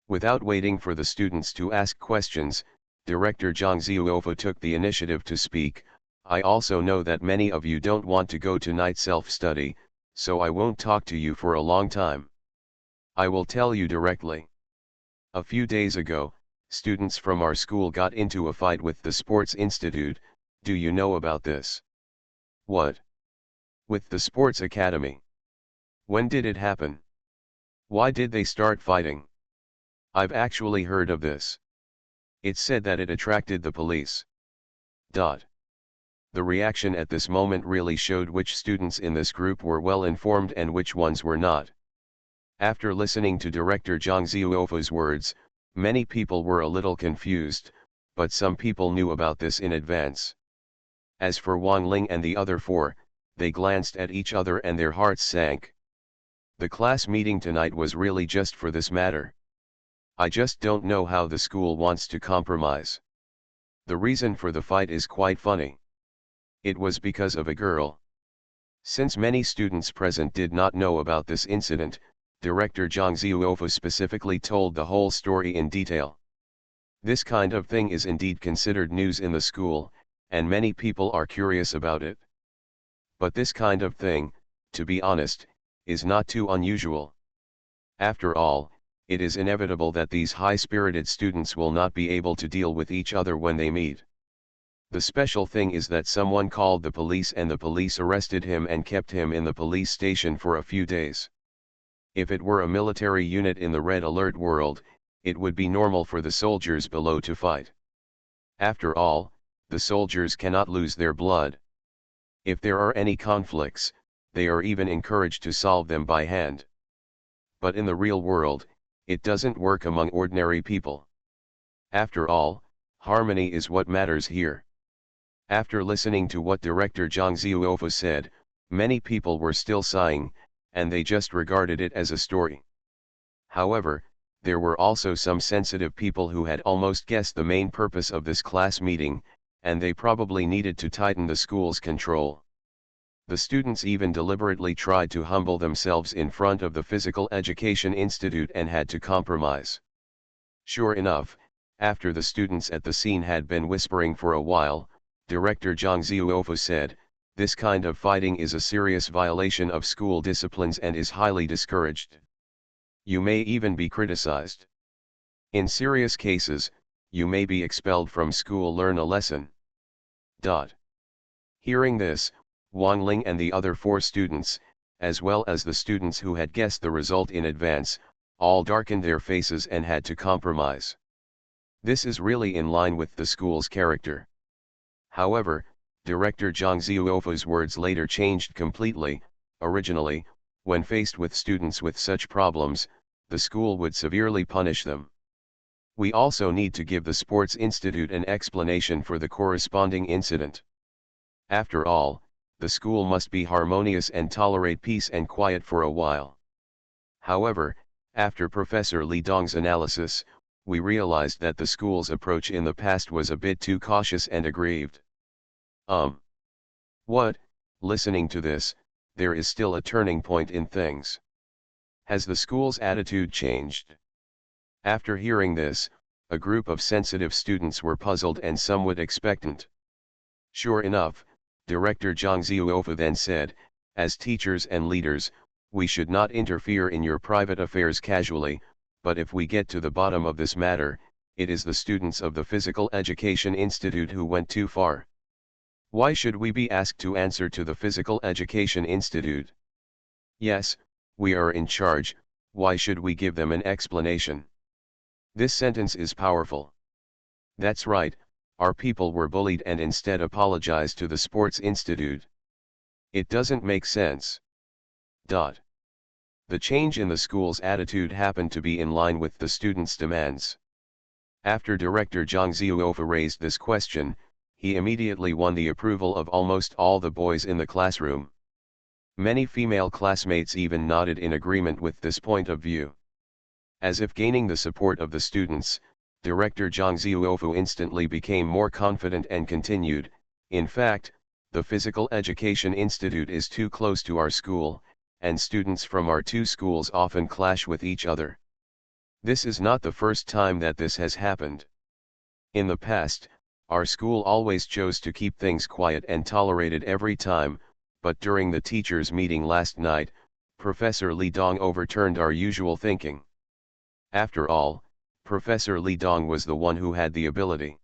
Without waiting for the students to ask questions, Director Zhang Ziuofu took the initiative to speak. I also know that many of you don't want to go to night self-study, so I won't talk to you for a long time. I will tell you directly. A few days ago, students from our school got into a fight with the Sports Institute. Do you know about this? What? With the Sports Academy? When did it happen? Why did they start fighting? I've actually heard of this. It's said that it attracted the police. The reaction at this moment really showed which students in this group were well informed and which ones were not. After listening to Director Zhang Ziuofu's words, many people were a little confused, but some people knew about this in advance. As for Wang Ling and the other four, they glanced at each other and their hearts sank. The class meeting tonight was really just for this matter. I just don't know how the school wants to compromise. The reason for the fight is quite funny. It was because of a girl. Since many students present did not know about this incident, Director Zhang Ziuofu specifically told the whole story in detail. This kind of thing is indeed considered news in the school, and many people are curious about it. But this kind of thing, to be honest, is not too unusual. After all, it is inevitable that these high-spirited students will not be able to deal with each other when they meet. The special thing is that someone called the police and the police arrested him and kept him in the police station for a few days. If it were a military unit in the Red Alert world, it would be normal for the soldiers below to fight. After all, the soldiers cannot lose their blood. If there are any conflicts, they are even encouraged to solve them by hand. But in the real world, it doesn't work among ordinary people. After all, harmony is what matters here. After listening to what director Zhang Ziuofo said, many people were still sighing, and they just regarded it as a story. However, there were also some sensitive people who had almost guessed the main purpose of this class meeting, and they probably needed to tighten the school's control. The students even deliberately tried to humble themselves in front of the Physical Education Institute and had to compromise. Sure enough, after the students at the scene had been whispering for a while, director Zhang Ziuofo said, "This kind of fighting is a serious violation of school disciplines and is highly discouraged. You may even be criticized. In serious cases, you may be expelled from school. Learn a lesson." Hearing this, Wang Ling and the other 4 students, as well as the students who had guessed the result in advance, all darkened their faces and had to compromise. This is really in line with the school's character. However, director Zhang Ziuofo's words later changed completely. Originally, when faced with students with such problems, the school would severely punish them. We also need to give the Sports Institute an explanation for the corresponding incident. After all, the school must be harmonious and tolerate peace and quiet for a while. However, after Professor Li Dong's analysis, we realized that the school's approach in the past was a bit too cautious and aggrieved. What? Listening to this, there is still a turning point in things. Has the school's attitude changed? After hearing this, a group of sensitive students were puzzled and somewhat expectant. Sure enough, director Zhang Ziuofo then said, "As teachers and leaders, we should not interfere in your private affairs casually, but if we get to the bottom of this matter, it is the students of the Physical Education Institute who went too far. Why should we be asked to answer to the Physical Education Institute? Yes, we are in charge, why should we give them an explanation?" This sentence is powerful. That's right, our people were bullied and instead apologized to the Sports Institute. It doesn't make sense. The change in the school's attitude happened to be in line with the students' demands. After director Zhang Ziuofo raised this question, he immediately won the approval of almost all the boys in the classroom. Many female classmates even nodded in agreement with this point of view. As if gaining the support of the students, director Zhang Ziuofo instantly became more confident and continued, "In fact, the Physical Education Institute is too close to our school, and students from our 2 schools often clash with each other. This is not the first time that this has happened. In the past, our school always chose to keep things quiet and tolerated every time, but during the teachers' meeting last night, Professor Li Dong overturned our usual thinking. After all, Professor Li Dong was the one who had the ability.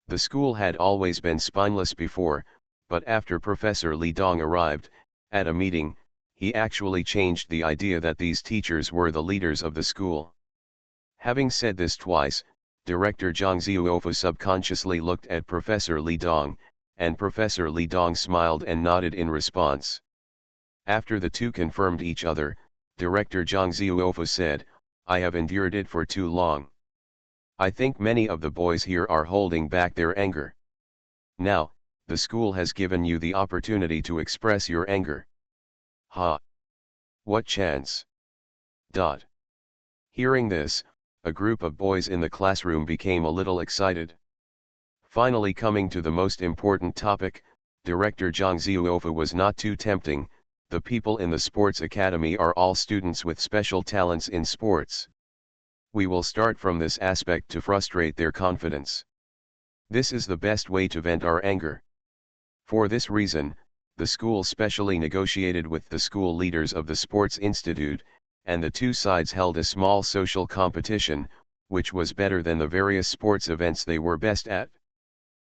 The school had always been spineless before, but after Professor Li Dong arrived, at a meeting, he actually changed the idea that these teachers were the leaders of the school." Having said this twice, director Zhang Ziuofo subconsciously looked at Professor Li Dong, and Professor Li Dong smiled and nodded in response. After the two confirmed each other, director Zhang Ziuofo said, "I have endured it for too long. I think many of the boys here are holding back their anger. Now, the school has given you the opportunity to express your anger. Ha! What chance?" Hearing this, a group of boys in the classroom became a little excited. Finally, coming to the most important topic, director Zhang Ziuofo was not too tempting. "The people in the sports academy are all students with special talents in sports. We will start from this aspect to frustrate their confidence. This is the best way to vent our anger. For this reason, the school specially negotiated with the school leaders of the Sports Institute, and the 2 sides held a small social competition, which was better than the various sports events they were best at.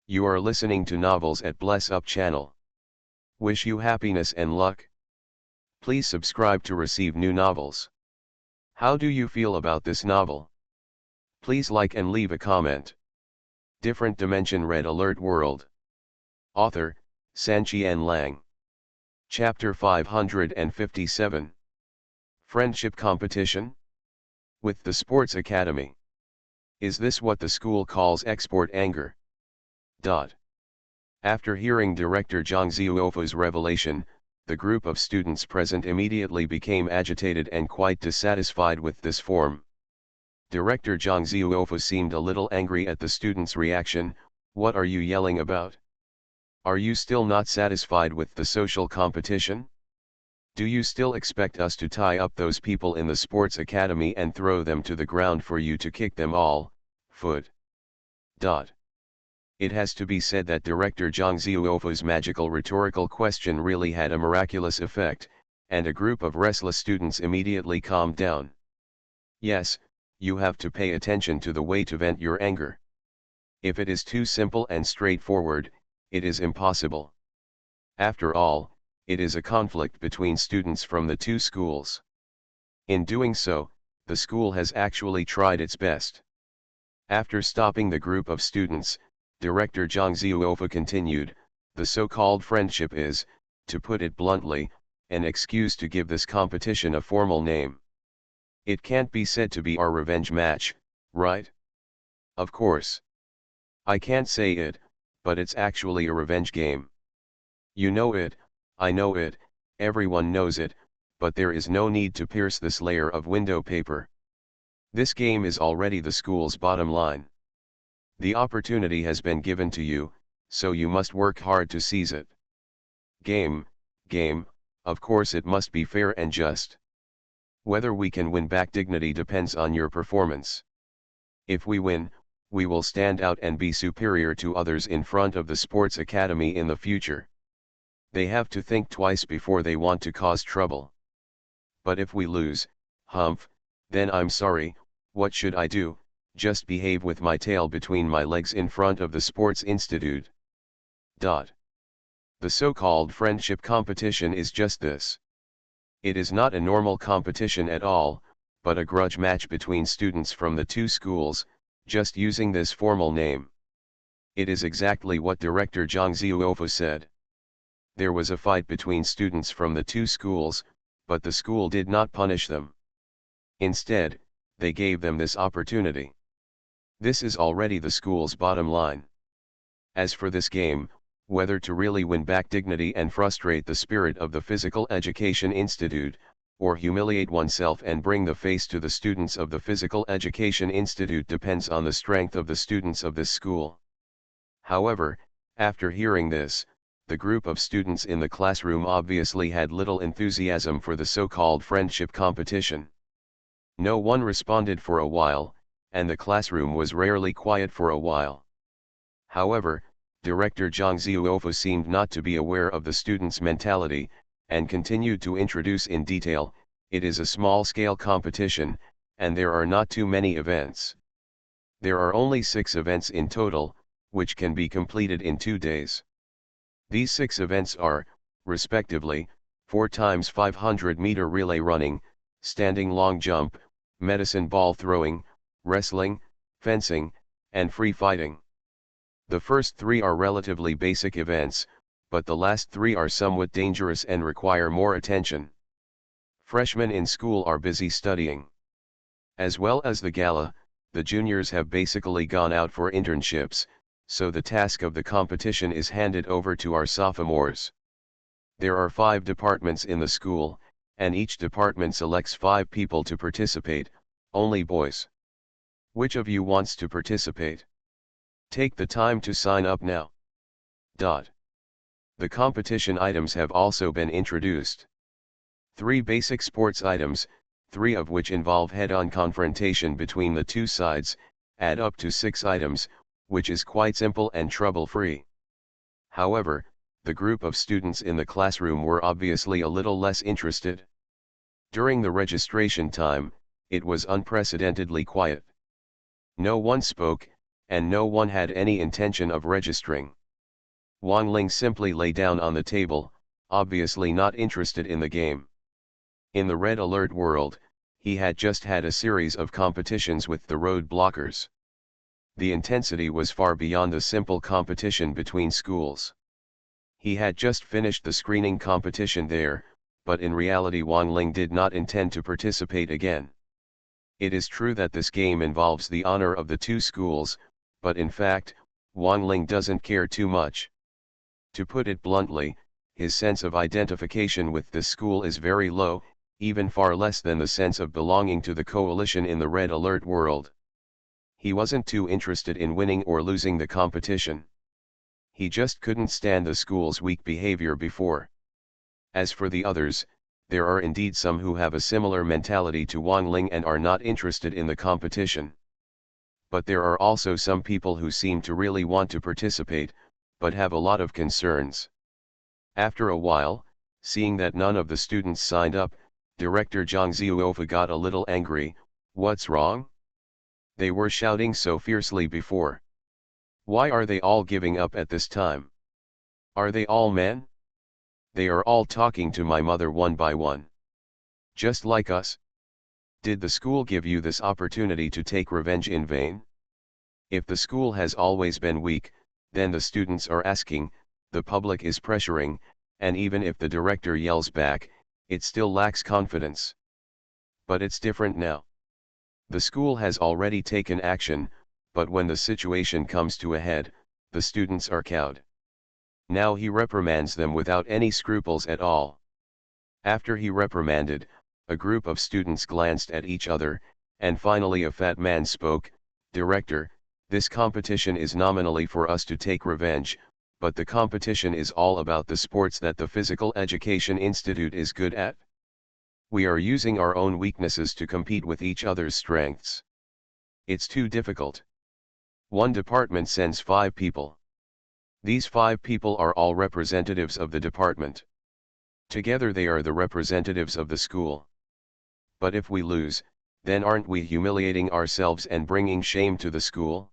You are listening to Novels at Bless Up channel. Wish you happiness and luck. Please subscribe to receive new novels. How do you feel about this novel? Please like and leave a comment. Different Dimension Red Alert World. Author, Sanqian Lang. Chapter 557. Friendship Competition? With the Sports Academy. Is this what the school calls export anger? After hearing Director Zhang Zhuofo's revelation, the group of students present immediately became agitated and quite dissatisfied with this form. Director Zhang Zhuofo seemed a little angry at the students' reaction. "What are you yelling about? Are you still not satisfied with the social competition? Do you still expect us to tie up those people in the sports academy and throw them to the ground for you to kick them all, foot?" It has to be said that Director Zhang Zhuofo's magical rhetorical question really had a miraculous effect, and a group of restless students immediately calmed down. Yes, you have to pay attention to the way to vent your anger. If it is too simple and straightforward, it is impossible. After all, it is a conflict between students from the two schools. In doing so, the school has actually tried its best. After stopping the group of students, Director Zhang Zhuofo continued, "The so-called friendship is, to put it bluntly, an excuse to give this competition a formal name. It can't be said to be our revenge match, right? Of course. I can't say it, but it's actually a revenge game. You know it, I know it, everyone knows it, but there is no need to pierce this layer of window paper. This game is already the school's bottom line. The opportunity has been given to you, so you must work hard to seize it. Game, of course it must be fair and just. Whether we can win back dignity depends on your performance. If we win, we will stand out and be superior to others in front of the sports academy in the future. They have to think twice before they want to cause trouble. But if we lose, humph, then I'm sorry, what should I do? Just behave with my tail between my legs in front of the sports institute." The so-called friendship competition is just this. It is not a normal competition at all, but a grudge match between students from the two schools, just using this formal name. It is exactly what Director Zhang Zhuofo said. There was a fight between students from the two schools, but the school did not punish them. Instead, they gave them this opportunity. This is already the school's bottom line. As for this game, whether to really win back dignity and frustrate the spirit of the Physical Education Institute, or humiliate oneself and bring the face to the students of the Physical Education Institute depends on the strength of the students of this school. However, after hearing this, the group of students in the classroom obviously had little enthusiasm for the so-called friendship competition. No one responded for a while, and the classroom was rarely quiet for a while. However, Director Zhang Zhuofo seemed not to be aware of the students' mentality, and continued to introduce in detail, "It is a small-scale competition, and there are not too many events. There are only 6 events in total, which can be completed in 2 days. These 6 events are, respectively, 4 times 500-meter relay running, standing long jump, medicine ball throwing, wrestling, fencing, and free fighting. The first 3 are relatively basic events, but the last 3 are somewhat dangerous and require more attention. Freshmen in school are busy studying. As well as the gala, the juniors have basically gone out for internships, so the task of the competition is handed over to our sophomores. There are 5 departments in the school, and each department selects 5 people to participate, only boys. Which of you wants to participate? Take the time to sign up now. The competition items have also been introduced. 3 basic sports items, 3 of which involve head-on confrontation between the two sides, add up to 6 items, which is quite simple and trouble-free. However, the group of students in the classroom were obviously a little less interested. During the registration time, it was unprecedentedly quiet. No one spoke, and no one had any intention of registering. Wang Ling simply lay down on the table, obviously not interested in the game. In the red alert world, he had just had a series of competitions with the road blockers. The intensity was far beyond the simple competition between schools. He had just finished the screening competition there, but in reality Wang Ling did not intend to participate again. It is true that this game involves the honor of the two schools, but in fact, Wang Ling doesn't care too much. To put it bluntly, his sense of identification with this school is very low, even far less than the sense of belonging to the coalition in the red alert world. He wasn't too interested in winning or losing the competition. He just couldn't stand the school's weak behavior before. As for the others, there are indeed some who have a similar mentality to Wang Ling and are not interested in the competition. But there are also some people who seem to really want to participate, but have a lot of concerns. After a while, seeing that none of the students signed up, Director Zhang Zhuofa got a little angry. What's wrong? They were shouting so fiercely before. Why are they all giving up at this time? Are they all men? They are all talking to my mother one by one. Just like us. Did the school give you this opportunity to take revenge in vain? If the school has always been weak, then the students are asking, the public is pressuring, and even if the director yells back, it still lacks confidence. But it's different now. The school has already taken action, but when the situation comes to a head, the students are cowed. Now he reprimands them without any scruples at all. After he reprimanded, a group of students glanced at each other, and finally a fat man spoke, "Director, this competition is nominally for us to take revenge, but the competition is all about the sports that the Physical Education Institute is good at. We are using our own weaknesses to compete with each other's strengths. It's too difficult. One department sends 5 people. These 5 people are all representatives of the department. Together they are the representatives of the school. But if we lose, then aren't we humiliating ourselves and bringing shame to the school?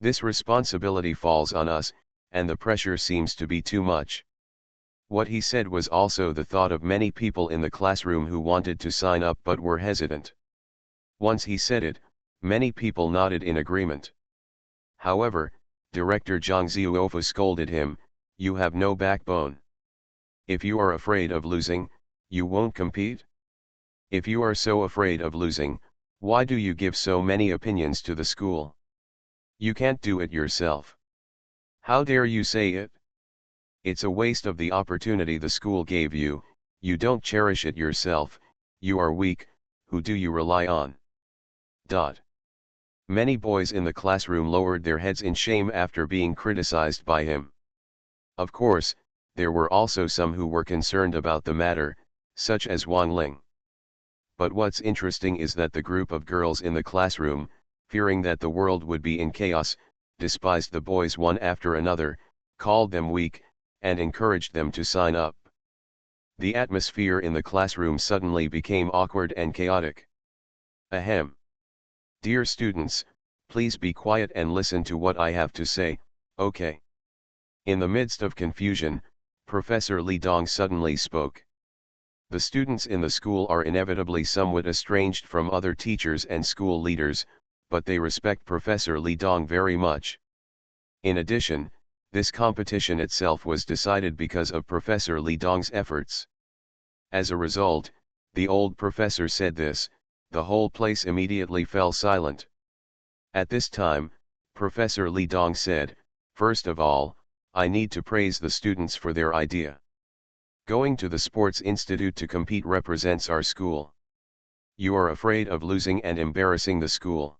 This responsibility falls on us, and the pressure seems to be too much." What he said was also the thought of many people in the classroom who wanted to sign up but were hesitant. Once he said it, many people nodded in agreement. However, Director Zhang Zhuofa scolded him, "You have no backbone. If you are afraid of losing, you won't compete? If you are so afraid of losing, why do you give so many opinions to the school? You can't do it yourself. How dare you say it? It's a waste of the opportunity the school gave you, you don't cherish it yourself, you are weak, who do you rely on?" Many boys in the classroom lowered their heads in shame after being criticized by him. Of course, there were also some who were concerned about the matter, such as Wang Ling. But what's interesting is that the group of girls in the classroom, fearing that the world would be in chaos, despised the boys one after another, called them weak, and encouraged them to sign up. The atmosphere in the classroom suddenly became awkward and chaotic. Ahem. Dear students, please be quiet and listen to what I have to say, okay? In the midst of confusion, Professor Li Dong suddenly spoke. The students in the school are inevitably somewhat estranged from other teachers and school leaders, but they respect Professor Li Dong very much. In addition, this competition itself was decided because of Professor Li Dong's efforts. As a result, the old professor said this, the whole place immediately fell silent. At this time, Professor Li Dong said, "First of all, I need to praise the students for their idea. Going to the Sports Institute to compete represents our school. You are afraid of losing and embarrassing the school.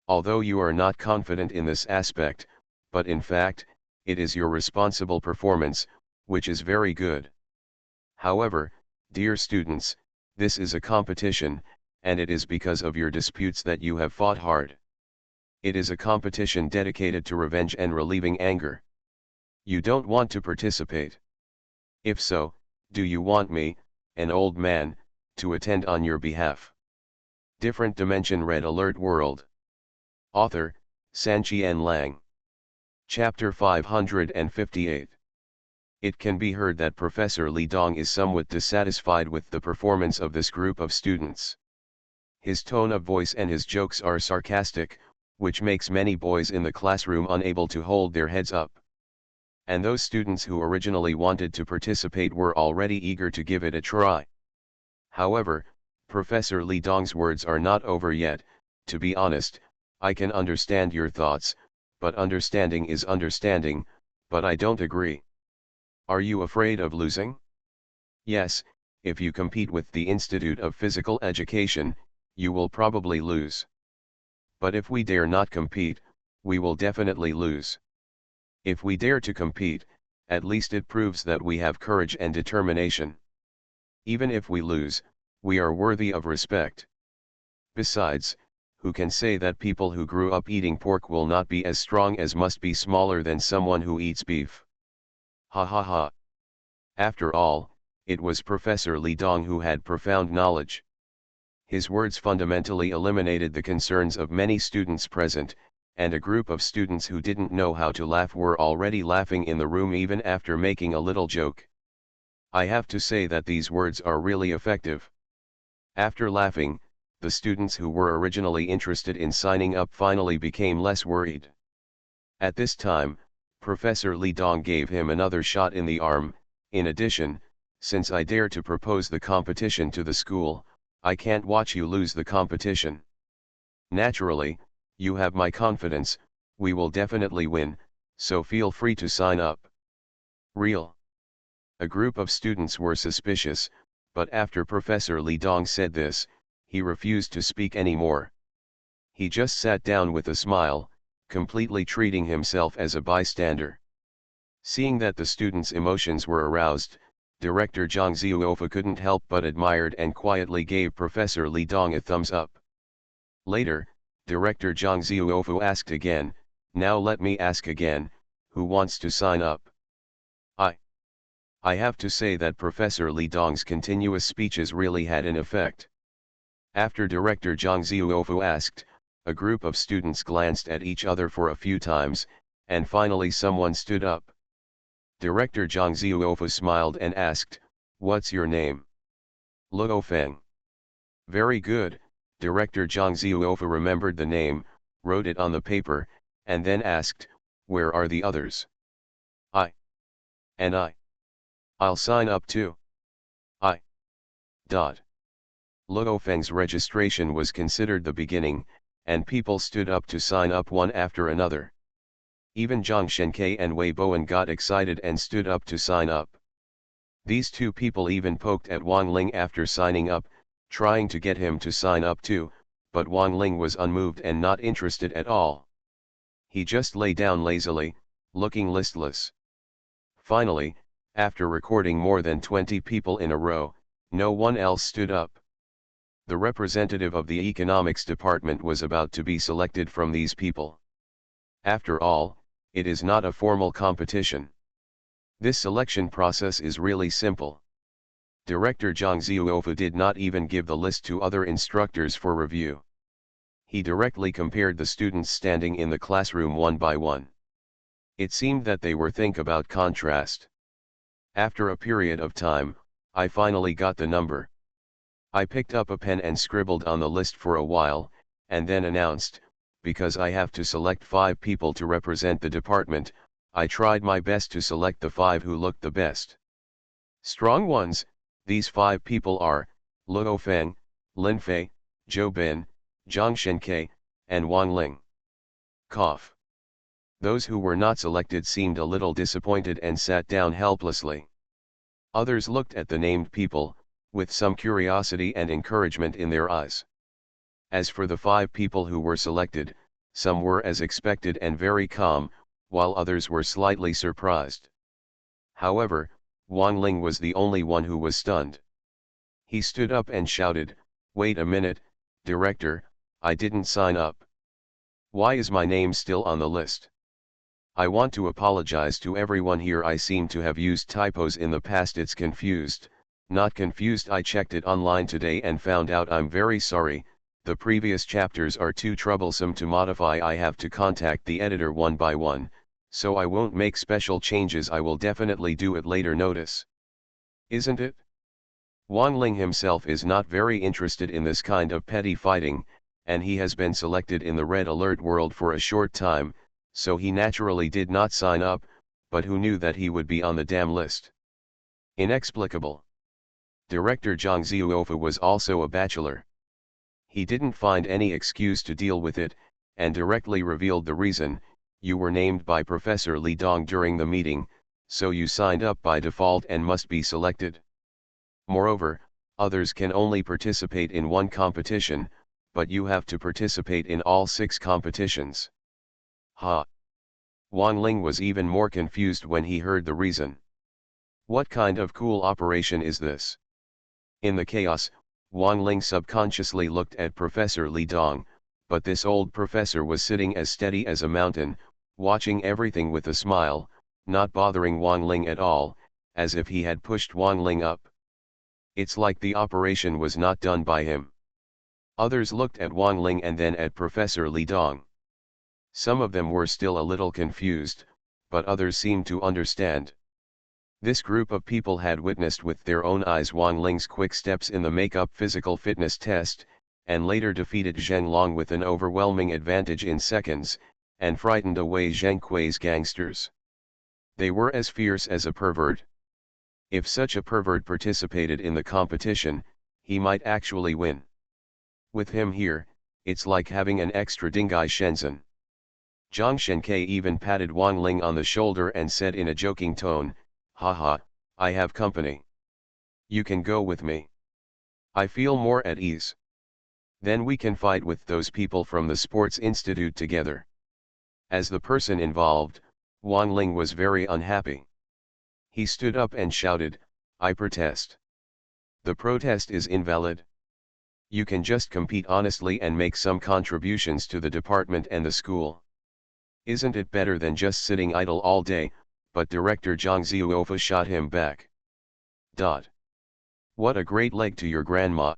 Although you are not confident in this aspect, but in fact, it is your responsible performance, which is very good. However, dear students, this is a competition, and it is because of your disputes that you have fought hard. It is a competition dedicated to revenge and relieving anger. You don't want to participate. If so, do you want me, an old man, to attend on your behalf?" Different Dimension Red Alert World. Author, Sanqian Lang. Chapter 558. It can be heard that Professor Li Dong is somewhat dissatisfied with the performance of this group of students. His tone of voice and his jokes are sarcastic, which makes many boys in the classroom unable to hold their heads up. And those students who originally wanted to participate were already eager to give it a try. However, Professor Li Dong's words are not over yet. "To be honest, I can understand your thoughts, but understanding is understanding, but I don't agree. Are you afraid of losing? Yes, if you compete with the Institute of Physical Education, you will probably lose. But if we dare not compete, we will definitely lose. If we dare to compete, at least it proves that we have courage and determination. Even if we lose, we are worthy of respect. Besides, who can say that people who grew up eating pork will not be as strong as must be smaller than someone who eats beef? Ha ha ha. After all, it was Professor Li Dong who had profound knowledge. His words fundamentally eliminated the concerns of many students present, and a group of students who didn't know how to laugh were already laughing in the room even after making a little joke. I have to say that these words are really effective. After laughing, the students who were originally interested in signing up finally became less worried. At this time, Professor Li Dong gave him another shot in the arm. In addition, since I dare to propose the competition to the school, I can't watch you lose the competition. Naturally, you have my confidence, we will definitely win, so feel free to sign up. Real. A group of students were suspicious, but after Professor Li Dong said this, he refused to speak anymore. He just sat down with a smile, completely treating himself as a bystander. Seeing that the students' emotions were aroused, Director Zhang Zhuofa couldn't help but admired and quietly gave Professor Li Dong a thumbs up. Later, Director Zhang Zhuofa asked again, "Now let me ask again, who wants to sign up?" I have to say that Professor Li Dong's continuous speeches really had an effect. After Director Zhang Zhuofa asked, a group of students glanced at each other for a few times, and finally someone stood up. Director Zhang Zhuofa smiled and asked, "What's your name?" Luo Feng. Very good. Director Zhang Zhuofa remembered the name, wrote it on the paper, and then asked, "Where are the others?" And I'll sign up too. Luo Feng's registration was considered the beginning, and people stood up to sign up one after another. Even Zhang Shenke and Wei Bowen got excited and stood up to sign up. These two people even poked at Wang Ling after signing up, trying to get him to sign up too, but Wang Ling was unmoved and not interested at all. He just lay down lazily, looking listless. Finally, after recording more than 20 people in a row, no one else stood up. The representative of the economics department was about to be selected from these people. After all, it is not a formal competition. This selection process is really simple. Director Zhang Zhuofa did not even give the list to other instructors for review. He directly compared the students standing in the classroom one by one. It seemed that they were thinking about contrast. After a period of time, I finally got the number. I picked up a pen and scribbled on the list for a while, and then announced, because I have to select 5 people to represent the department, I tried my best to select the 5 who looked the best. Strong ones, these 5 people are, Luo Feng, Lin Fei, Zhou Bin, Zhang Shenke, and Wang Ling. Cough. Those who were not selected seemed a little disappointed and sat down helplessly. Others looked at the named people, with some curiosity and encouragement in their eyes. As for the 5 people who were selected, some were as expected and very calm, while others were slightly surprised. However, Wang Ling was the only one who was stunned. He stood up and shouted, "Wait a minute, Director, I didn't sign up. Why is my name still on the list? I want to apologize to everyone here. I seem to have used typos in the past. It's confused, not confused. I checked it online today and found out. I'm very sorry, the previous chapters are too troublesome to modify. I have to contact the editor one by one, so I won't make special changes. I will definitely do it later. Notice. Isn't it? Wang Ling himself is not very interested in this kind of petty fighting, and he has been selected in the Red Alert world for a short time, so he naturally did not sign up, but who knew that he would be on the damn list? Inexplicable. Director Zhang Zhuofa was also a bachelor. He didn't find any excuse to deal with it, and directly revealed the reason. You were named by Professor Li Dong during the meeting, so you signed up by default and must be selected. Moreover, others can only participate in one competition, but you have to participate in all 6 competitions. Ha! Wang Ling was even more confused when he heard the reason. What kind of cool operation is this? In the chaos, Wang Ling subconsciously looked at Professor Li Dong, but this old professor was sitting as steady as a mountain, watching everything with a smile, not bothering Wang Ling at all, as if he had pushed Wang Ling up. It's like the operation was not done by him. Others looked at Wang Ling and then at Professor Li Dong. Some of them were still a little confused, but others seemed to understand. This group of people had witnessed with their own eyes Wang Ling's quick steps in the make-up physical fitness test, and later defeated Zheng Long with an overwhelming advantage in seconds, and frightened away Zheng Kui's gangsters. They were as fierce as a pervert. If such a pervert participated in the competition, he might actually win. With him here, it's like having an extra Dingai Shenzhen. Zhang Shenke even patted Wang Ling on the shoulder and said in a joking tone, "Haha, I have company. You can go with me. I feel more at ease. Then we can fight with those people from the Sports Institute together." As the person involved, Wang Ling was very unhappy. He stood up and shouted, "I protest. The protest is invalid. You can just compete honestly and make some contributions to the department and the school. Isn't it better than just sitting idle all day?" But Director Zhang Zhuofa shot him back. "What a great leg to your grandma."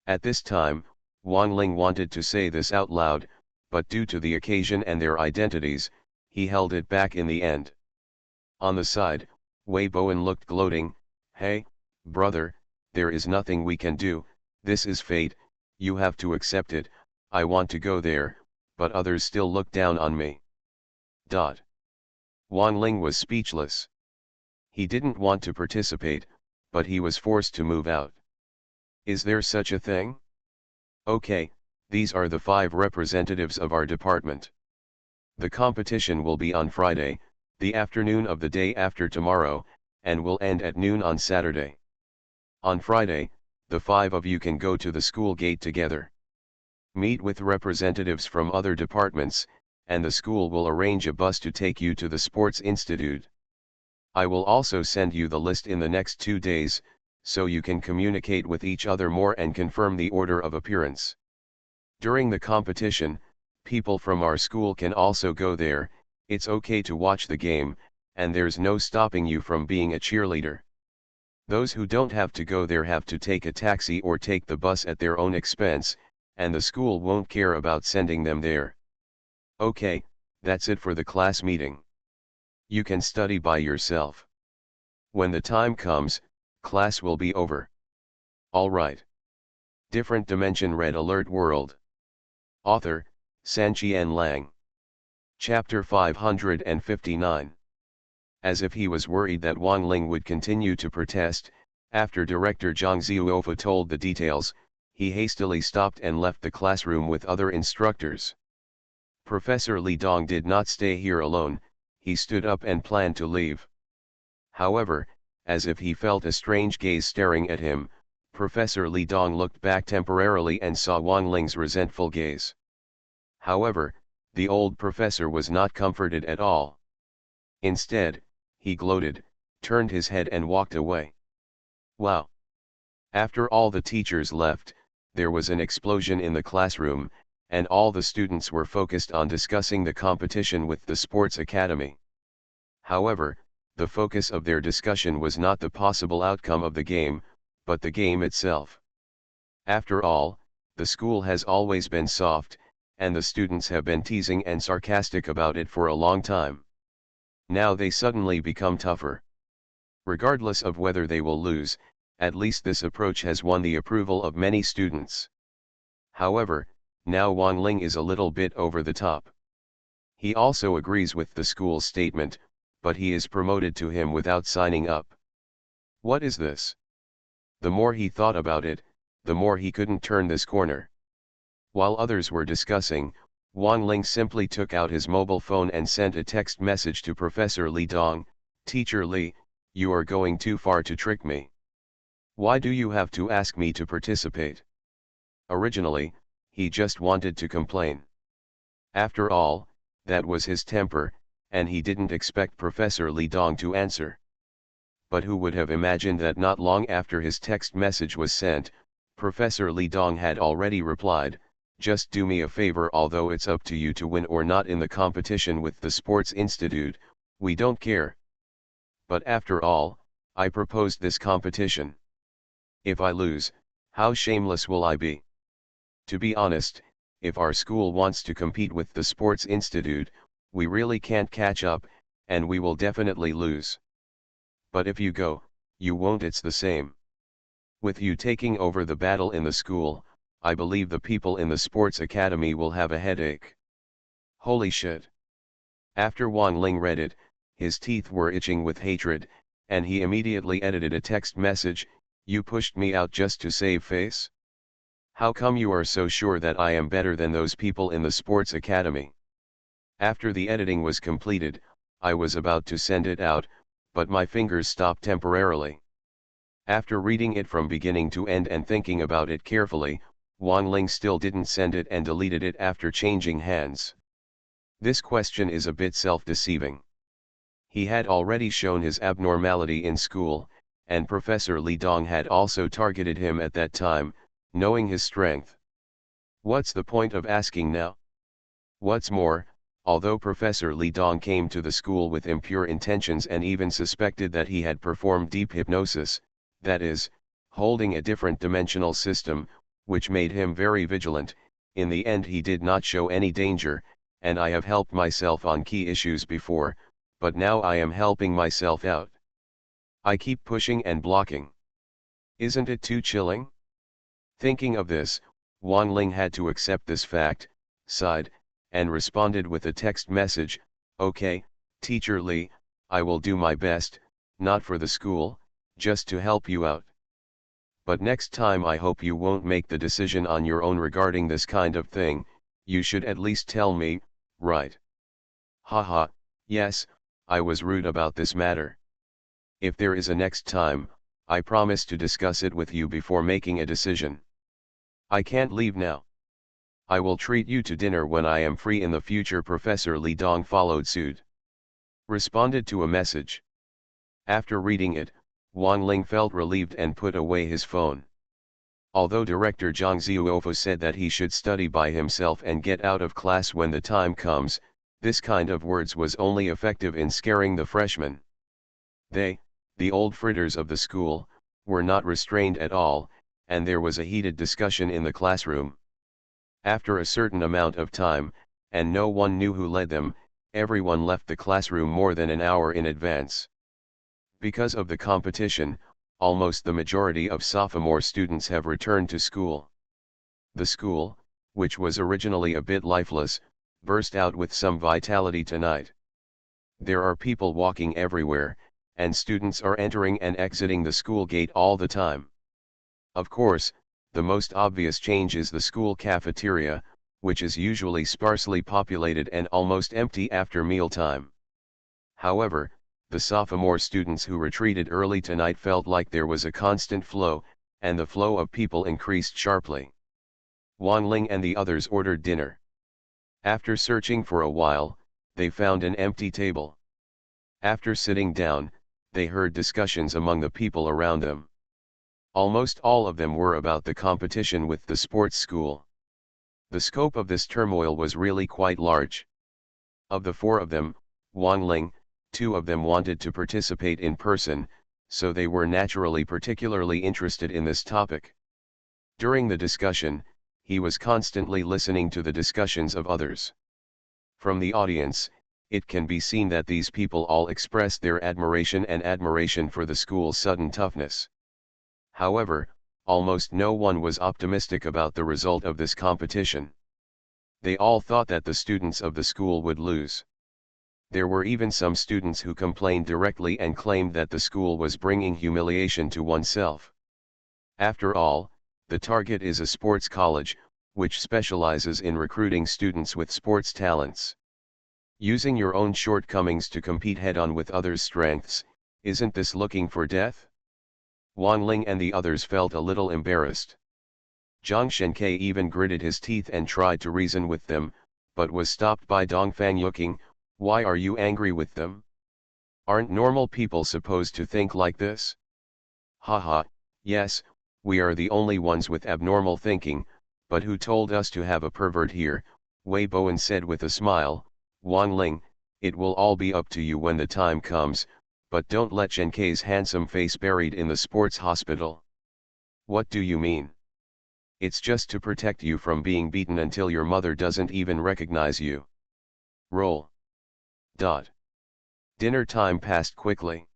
At this time, Wang Ling wanted to say this out loud, but due to the occasion and their identities, he held it back in the end. On the side, Wei Bowen looked gloating, "Hey, brother, there is nothing we can do, this is fate, you have to accept it. I want to go there, but others still look down on me." Wang Ling was speechless. He didn't want to participate, but he was forced to move out. Is there such a thing? Okay, these are the 5 representatives of our department. The competition will be on Friday, the afternoon of the day after tomorrow, and will end at noon on Saturday. On Friday, the 5 of you can go to the school gate together. Meet with representatives from other departments, and the school will arrange a bus to take you to the Sports Institute. I will also send you the list in the next 2 days, so you can communicate with each other more and confirm the order of appearance. During the competition, people from our school can also go there. It's okay to watch the game, and there's no stopping you from being a cheerleader. Those who don't have to go there have to take a taxi or take the bus at their own expense, and the school won't care about sending them there. Okay, that's it for the class meeting. You can study by yourself. When the time comes, class will be over. Alright. Different Dimension Red Alert World. Author, Sanqian Lang. Chapter 559. As if he was worried that Wang Ling would continue to protest, after Director Zhang Zhuofa told the details, he hastily stopped and left the classroom with other instructors. Professor Li Dong did not stay here alone, he stood up and planned to leave. However, as if he felt a strange gaze staring at him, Professor Li Dong looked back temporarily and saw Wang Ling's resentful gaze. However, the old professor was not comforted at all. Instead, he gloated, turned his head and walked away. Wow! After all the teachers left, there was an explosion in the classroom, and all the students were focused on discussing the competition with the sports academy. However, the focus of their discussion was not the possible outcome of the game, but the game itself. After all, the school has always been soft, and the students have been teasing and sarcastic about it for a long time. Now they suddenly become tougher. Regardless of whether they will lose, at least this approach has won the approval of many students. However, now Wang Ling is a little bit over the top. He also agrees with the school's statement, but he is promoted to him without signing up. What is this? The more he thought about it, the more he couldn't turn this corner. While others were discussing, Wang Ling simply took out his mobile phone and sent a text message to Professor Li Dong, Teacher Lee, you are going too far to trick me. Why do you have to ask me to participate? Originally, he just wanted to complain. After all, that was his temper, and he didn't expect Professor Li Dong to answer. But who would have imagined that not long after his text message was sent, Professor Li Dong had already replied, "Just do me a favor, although it's up to you to win or not in the competition with the Sports Institute, we don't care. But after all, I proposed this competition. If I lose, how shameless will I be? To be honest, if our school wants to compete with the Sports Institute, we really can't catch up, and we will definitely lose. But if you go, you won't, it's the same. With you taking over the battle in the school, I believe the people in the sports academy will have a headache." Holy shit. After Wang Ling read it, his teeth were itching with hatred, and he immediately edited a text message, "You pushed me out just to save face? How come you are so sure that I am better than those people in the sports academy?" After the editing was completed, I was about to send it out, but my fingers stopped temporarily. After reading it from beginning to end and thinking about it carefully, Wang Ling still didn't send it and deleted it after changing hands. This question is a bit self-deceiving. He had already shown his abnormality in school, and Professor Li Dong had also targeted him at that time, knowing his strength. What's the point of asking now? What's more, although Professor Li Dong came to the school with impure intentions and even suspected that he had performed deep hypnosis, that is, holding a different dimensional system, which made him very vigilant, in the end he did not show any danger, and I have helped myself on key issues before, but now I am helping myself out. I keep pushing and blocking. Isn't it too chilling? Thinking of this, Wang Ling had to accept this fact, sighed, and responded with a text message, "Okay, Teacher Lee, I will do my best, not for the school, just to help you out. But next time I hope you won't make the decision on your own regarding this kind of thing, you should at least tell me, right?" Haha, yes, I was rude about this matter. If there is a next time, I promise to discuss it with you before making a decision. I can't leave now. I will treat you to dinner when I am free in the future. Professor Li Dong followed suit. Responded to a message. After reading it, Wang Ling felt relieved and put away his phone. Although Director Zhang Zhuofo said that he should study by himself and get out of class when the time comes, this kind of words was only effective in scaring the freshmen. They, the old fritters of the school, were not restrained at all, and there was a heated discussion in the classroom. After a certain amount of time, and no one knew who led them, everyone left the classroom more than an hour in advance. Because of the competition, almost the majority of sophomore students have returned to school. The school, which was originally a bit lifeless, burst out with some vitality tonight. There are people walking everywhere, and students are entering and exiting the school gate all the time. Of course, the most obvious change is the school cafeteria, which is usually sparsely populated and almost empty after mealtime. However, the sophomore students who retreated early tonight felt like there was a constant flow, and the flow of people increased sharply. Wang Ling and the others ordered dinner. After searching for a while, they found an empty table. After sitting down, they heard discussions among the people around them. Almost all of them were about the competition with the sports school. The scope of this turmoil was really quite large. Of the four of them, Wang Ling, two of them wanted to participate in person, so they were naturally particularly interested in this topic. During the discussion, he was constantly listening to the discussions of others. From the audience, it can be seen that these people all expressed their admiration for the school's sudden toughness. However, almost no one was optimistic about the result of this competition. They all thought that the students of the school would lose. There were even some students who complained directly and claimed that the school was bringing humiliation to oneself. After all, the target is a sports college, which specializes in recruiting students with sports talents. Using your own shortcomings to compete head-on with others' strengths, isn't this looking for death? Wang Ling and the others felt a little embarrassed. Zhang Shenke even gritted his teeth and tried to reason with them, but was stopped by Dongfang Yuking. Why are you angry with them? Aren't normal people supposed to think like this? Haha, yes, we are the only ones with abnormal thinking, but who told us to have a pervert here? Wei Bowen said with a smile. Wang Ling, it will all be up to you when the time comes, but don't let Shenke's handsome face buried in the sports hospital. What do you mean? It's just to protect you from being beaten until your mother doesn't even recognize you. Roll. Dinner time passed quickly.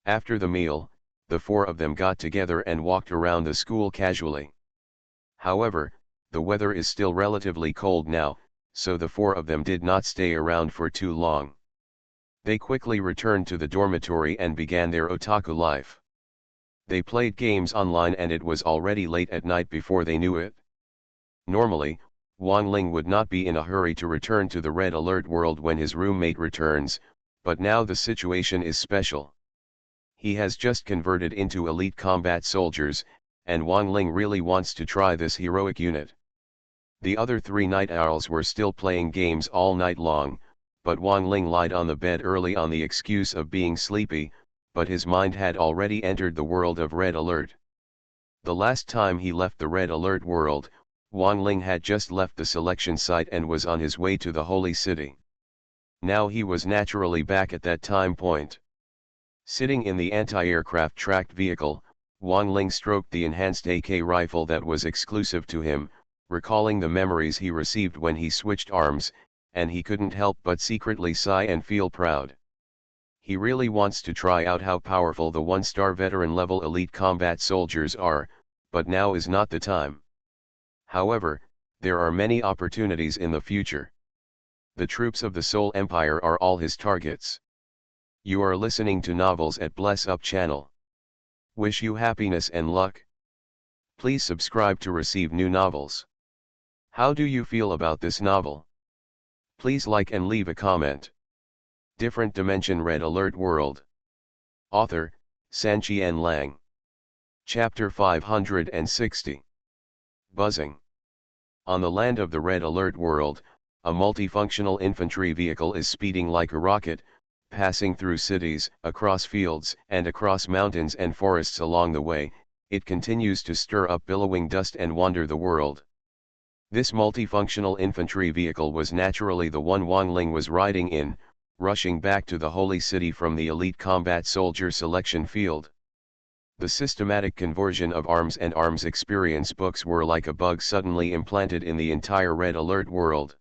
After the meal, the four of them got together and walked around the school casually. However, the weather is still relatively cold now, so the four of them did not stay around for too long. They quickly returned to the dormitory and began their otaku life. They played games online and it was already late at night before they knew it. Normally, Wang Ling would not be in a hurry to return to the red alert world when his roommate returns, but now the situation is special. He has just converted into elite combat soldiers, and Wang Ling really wants to try this heroic unit. The other three night owls were still playing games all night long, but Wang Ling lied on the bed early on the excuse of being sleepy, but his mind had already entered the world of red alert. The last time he left the red alert world, Wang Ling had just left the selection site and was on his way to the holy city. Now he was naturally back at that time point. Sitting in the anti-aircraft tracked vehicle, Wang Ling stroked the enhanced AK rifle that was exclusive to him, recalling the memories he received when he switched arms, and he couldn't help but secretly sigh and feel proud. He really wants to try out how powerful the one-star veteran-level elite combat soldiers are, but now is not the time. However, there are many opportunities in the future. The troops of the Soul Empire are all his targets. You are listening to Novels at Bless Up channel. Wish you happiness and luck. Please subscribe to receive new novels. How do you feel about this novel? Please like and leave a comment. Different Dimension Red Alert World. Author, Sanqian Lang. Chapter 560. Buzzing. On the land of the Red Alert World, a multifunctional infantry vehicle is speeding like a rocket, passing through cities, across fields, and across mountains and forests along the way. It continues to stir up billowing dust and wander the world. This multifunctional infantry vehicle was naturally the one Wang Ling was riding in, rushing back to the holy city from the elite combat soldier selection field. The systematic conversion of arms and arms experience books were like a bug suddenly implanted in the entire red alert world.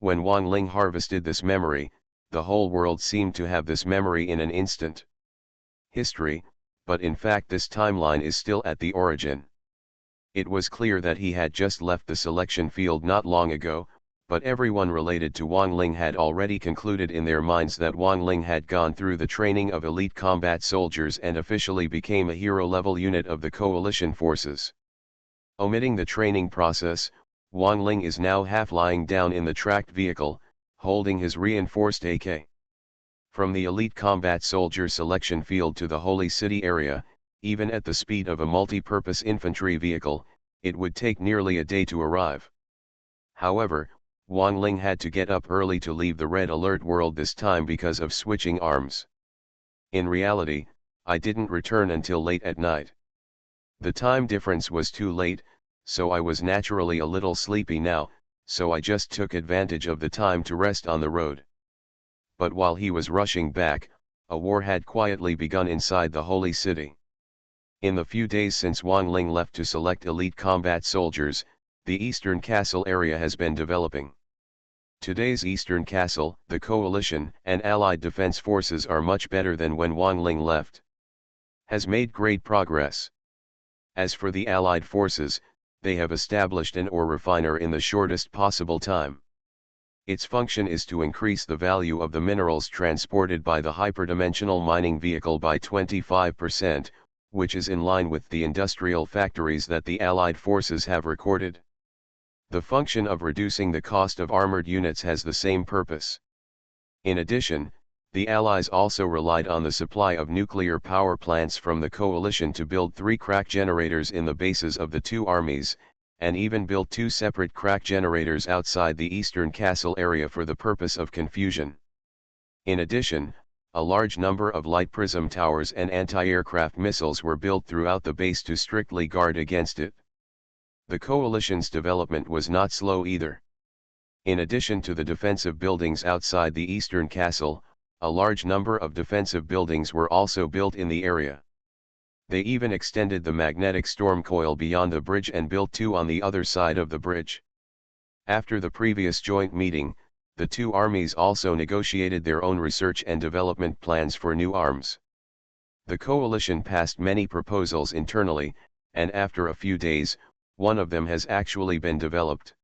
When Wang Ling harvested this memory, the whole world seemed to have this memory in an instant. History, but in fact this timeline is still at the origin. It was clear that he had just left the selection field not long ago, but everyone related to Wang Ling had already concluded in their minds that Wang Ling had gone through the training of elite combat soldiers and officially became a hero-level unit of the coalition forces. Omitting the training process, Wang Ling is now half lying down in the tracked vehicle, holding his reinforced AK. From the elite combat soldier selection field to the holy city area, even at the speed of a multi-purpose infantry vehicle, it would take nearly a day to arrive. However, Wang Ling had to get up early to leave the red alert world this time because of switching arms. In reality, I didn't return until late at night. The time difference was too late, so I was naturally a little sleepy now, so I just took advantage of the time to rest on the road. But while he was rushing back, a war had quietly begun inside the holy city. In the few days since Wang Ling left to select elite combat soldiers, the Eastern Castle area has been developing. Today's Eastern Castle, the Coalition, and Allied Defense Forces are much better than when Wang Ling left. Has made great progress. As for the Allied Forces, they have established an ore refiner in the shortest possible time. Its function is to increase the value of the minerals transported by the hyperdimensional mining vehicle by 25%, which is in line with the industrial factories that the Allied forces have recorded. The function of reducing the cost of armored units has the same purpose. In addition, the Allies also relied on the supply of nuclear power plants from the coalition to build 3 crack generators in the bases of the two armies, and even built 2 separate crack generators outside the eastern castle area for the purpose of confusion. In addition, a large number of light prism towers and anti-aircraft missiles were built throughout the base to strictly guard against it. The coalition's development was not slow either. In addition to the defensive buildings outside the eastern castle, a large number of defensive buildings were also built in the area. They even extended the magnetic storm coil beyond the bridge and built 2 on the other side of the bridge. After the previous joint meeting, the two armies also negotiated their own research and development plans for new arms. The coalition passed many proposals internally, and after a few days, one of them has actually been developed.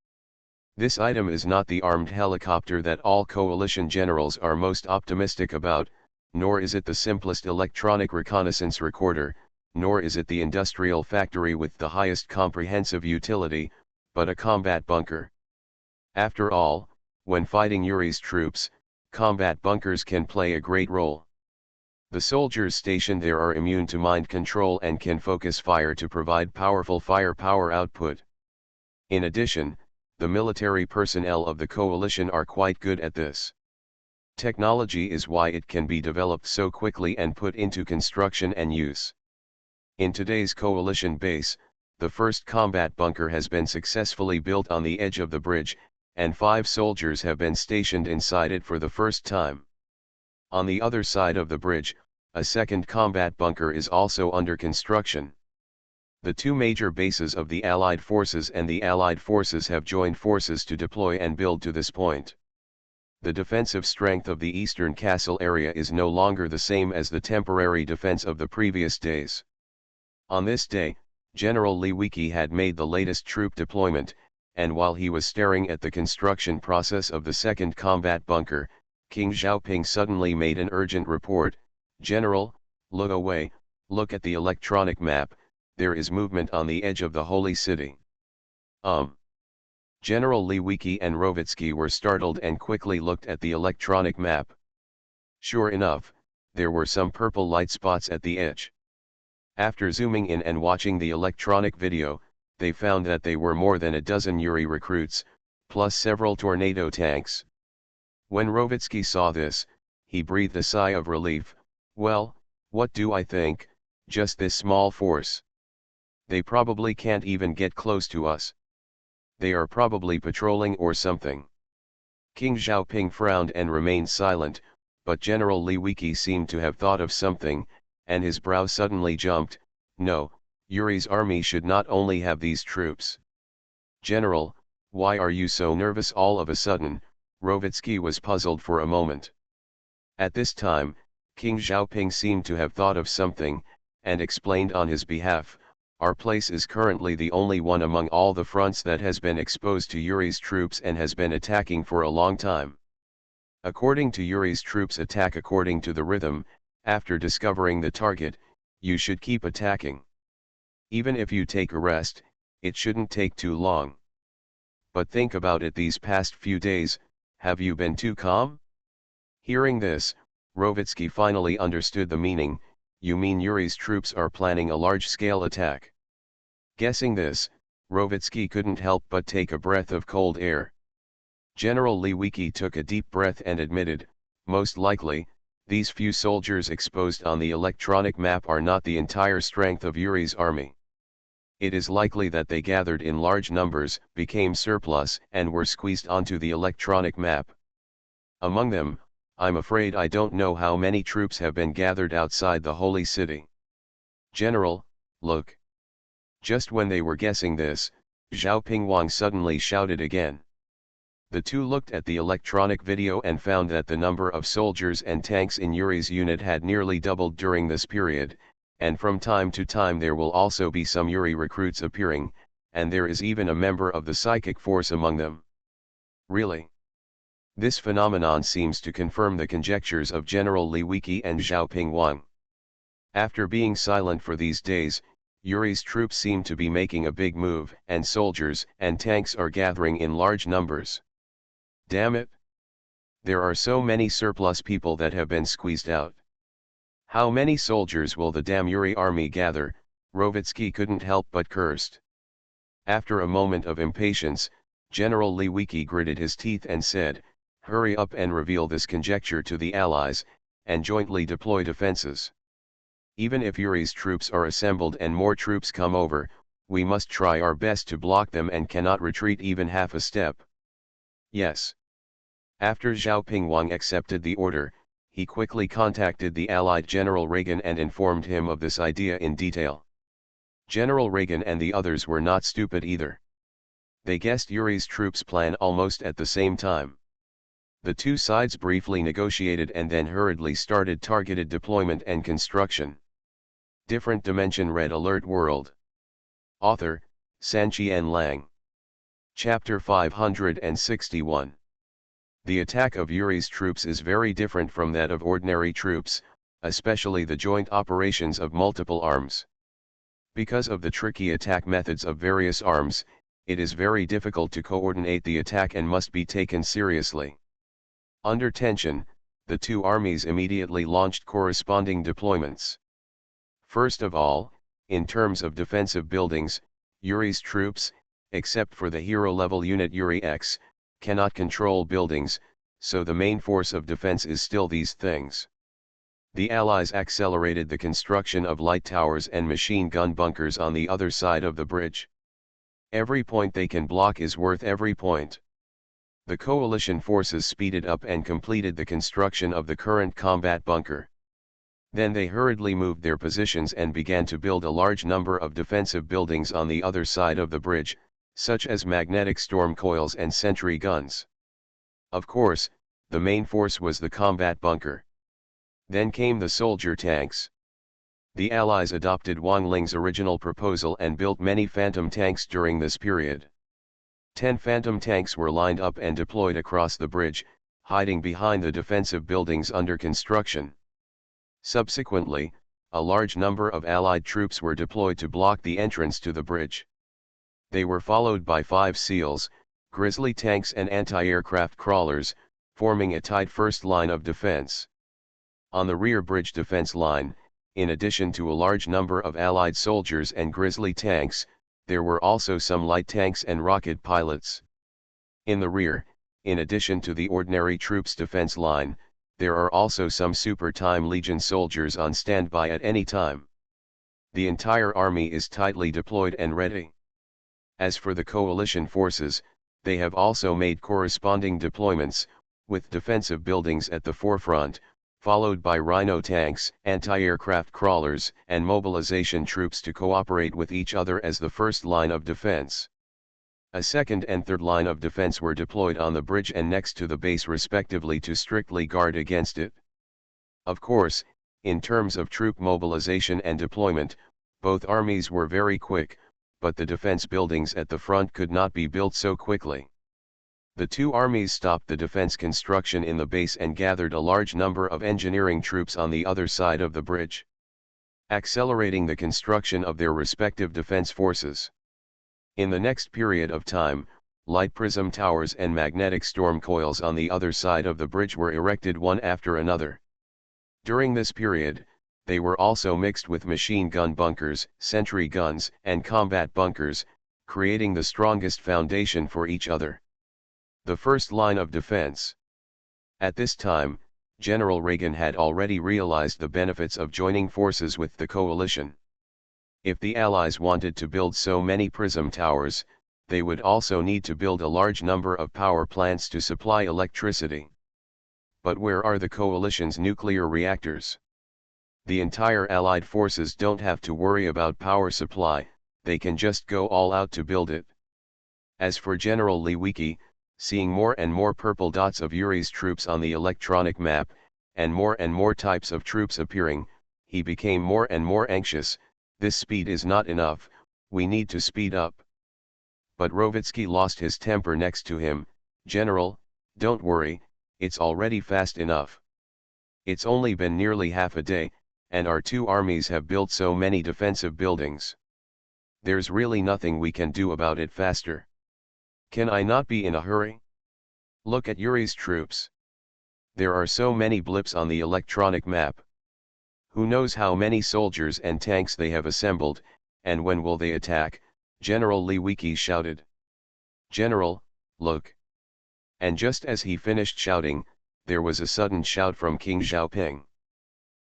This item is not the armed helicopter that all coalition generals are most optimistic about, nor is it the simplest electronic reconnaissance recorder, nor is it the industrial factory with the highest comprehensive utility, but a combat bunker. After all, when fighting Yuri's troops, combat bunkers can play a great role. The soldiers stationed there are immune to mind control and can focus fire to provide powerful firepower output. In addition, the military personnel of the coalition are quite good at this. Technology is why it can be developed so quickly and put into construction and use. In today's coalition base, the first combat bunker has been successfully built on the edge of the bridge, and 5 soldiers have been stationed inside it for the first time. On the other side of the bridge, a second combat bunker is also under construction. The 2 major bases of the Allied forces and the Allied forces have joined forces to deploy and build to this point. The defensive strength of the eastern castle area is no longer the same as the temporary defense of the previous days. On this day, General Li Wiki had made the latest troop deployment, and while he was staring at the construction process of the second combat bunker, King Xiaoping suddenly made an urgent report. "General, look away, look at the electronic map, there is movement on the edge of the holy city." General Li Wiki and Rovitsky were startled and quickly looked at the electronic map. Sure enough, there were some purple light spots at the edge. After zooming in and watching the electronic video, they found that they were more than a dozen Yuri recruits, plus several tornado tanks. When Rovitsky saw this, he breathed a sigh of relief. "Well, what do I think, just this small force. They probably can't even get close to us. They are probably patrolling or something." King Xiaoping frowned and remained silent, but General Li Wiki seemed to have thought of something, and his brow suddenly jumped. "No, Yuri's army should not only have these troops." "General, why are you so nervous all of a sudden?" Rovitsky was puzzled for a moment. At this time, King Xiaoping seemed to have thought of something, and explained on his behalf, "Our place is currently the only one among all the fronts that has been exposed to Yuri's troops and has been attacking for a long time. According to Yuri's troops attack according to the rhythm, after discovering the target, you should keep attacking. Even if you take a rest, it shouldn't take too long. But think about it, these past few days, have you been too calm?" Hearing this, Rovitsky finally understood the meaning. "You mean Yuri's troops are planning a large-scale attack?" Guessing this, Rovitsky couldn't help but take a breath of cold air. General Li Wiki took a deep breath and admitted, "Most likely, these few soldiers exposed on the electronic map are not the entire strength of Yuri's army. It is likely that they gathered in large numbers, became surplus, and were squeezed onto the electronic map. Among them, I'm afraid I don't know how many troops have been gathered outside the holy city." "General, look." Just when they were guessing this, Zhao Pingwang suddenly shouted again. The two looked at the electronic video and found that the number of soldiers and tanks in Yuri's unit had nearly doubled during this period, and from time to time there will also be some Yuri recruits appearing, and there is even a member of the psychic force among them. Really? This phenomenon seems to confirm the conjectures of General Li Wiki and Zhao Pingwang. After being silent for these days, Yuri's troops seem to be making a big move, and soldiers and tanks are gathering in large numbers. Damn it! There are so many surplus people that have been squeezed out. How many soldiers will the damn Yuri army gather? Rovitsky couldn't help but cursed. After a moment of impatience, General Lewicki gritted his teeth and said, "Hurry up and reveal this conjecture to the Allies, and jointly deploy defenses. Even if Yuri's troops are assembled and more troops come over, we must try our best to block them and cannot retreat even half a step." Yes. After Zhao Pingwang accepted the order, he quickly contacted the Allied General Reagan and informed him of this idea in detail. General Reagan and the others were not stupid either. They guessed Yuri's troops' plan almost at the same time. The two sides briefly negotiated and then hurriedly started targeted deployment and construction. Different Dimension Red Alert World. Author, Sanqian Lang. Chapter 561. The attack of Yuri's troops is very different from that of ordinary troops, especially the joint operations of multiple arms. Because of the tricky attack methods of various arms, it is very difficult to coordinate the attack and must be taken seriously. Under tension, the two armies immediately launched corresponding deployments. First of all, in terms of defensive buildings, Yuri's troops, except for the hero-level unit Yuri X, cannot control buildings, so the main force of defense is still these things. The Allies accelerated the construction of light towers and machine gun bunkers on the other side of the bridge. Every point they can block is worth every point. The coalition forces speeded up and completed the construction of the current combat bunker. Then they hurriedly moved their positions and began to build a large number of defensive buildings on the other side of the bridge, such as magnetic storm coils and sentry guns. Of course, the main force was the combat bunker. Then came the soldier tanks. The Allies adopted Wang Ling's original proposal and built many Phantom tanks during this period. 10 Phantom tanks were lined up and deployed across the bridge, hiding behind the defensive buildings under construction. Subsequently, a large number of Allied troops were deployed to block the entrance to the bridge. They were followed by 5 SEALs, Grizzly tanks and anti-aircraft crawlers, forming a tight first line of defense. On the rear bridge defense line, in addition to a large number of Allied soldiers and Grizzly tanks, there were also some light tanks and rocket pilots. In the rear, in addition to the ordinary troops defense line, there are also some Super Time Legion soldiers on standby at any time. The entire army is tightly deployed and ready. As for the coalition forces, they have also made corresponding deployments, with defensive buildings at the forefront, followed by Rhino tanks, anti-aircraft crawlers, and mobilization troops to cooperate with each other as the first line of defense. A second and third line of defense were deployed on the bridge and next to the base respectively to strictly guard against it. Of course, in terms of troop mobilization and deployment, both armies were very quick, but the defense buildings at the front could not be built so quickly. The two armies stopped the defense construction in the base and gathered a large number of engineering troops on the other side of the bridge, accelerating the construction of their respective defense forces. In the next period of time, light prism towers and magnetic storm coils on the other side of the bridge were erected one after another. During this period, they were also mixed with machine gun bunkers, sentry guns, and combat bunkers, creating the strongest foundation for each other. The first line of defense. At this time, General Reagan had already realized the benefits of joining forces with the coalition. If the Allies wanted to build so many prism towers, they would also need to build a large number of power plants to supply electricity. But where are the coalition's nuclear reactors? The entire Allied forces don't have to worry about power supply, they can just go all out to build it. As for General Lewicki, seeing more and more purple dots of Yuri's troops on the electronic map, and more types of troops appearing, he became more and more anxious. This speed is not enough, we need to speed up. But Rovitsky lost his temper next to him. General, don't worry, it's already fast enough. It's only been nearly half a day, and our two armies have built so many defensive buildings. There's really nothing we can do about it faster. Can I not be in a hurry? Look at Yuri's troops. There are so many blips on the electronic map. Who knows how many soldiers and tanks they have assembled, and when will they attack? General Li Wiki shouted. General, look. And just as he finished shouting, there was a sudden shout from King Xiaoping.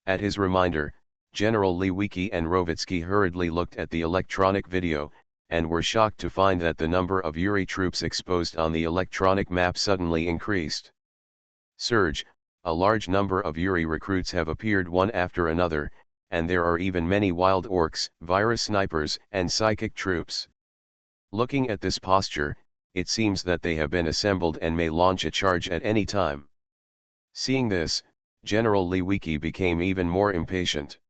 At his reminder, General Li Wiki and Rovitsky hurriedly looked at the electronic video, and were shocked to find that the number of Yuri troops exposed on the electronic map suddenly increased. Surge, a large number of Yuri recruits have appeared one after another, and there are even many wild orcs, virus snipers, and psychic troops. Looking at this posture, it seems that they have been assembled and may launch a charge at any time. Seeing this, General Li Wiki became even more impatient.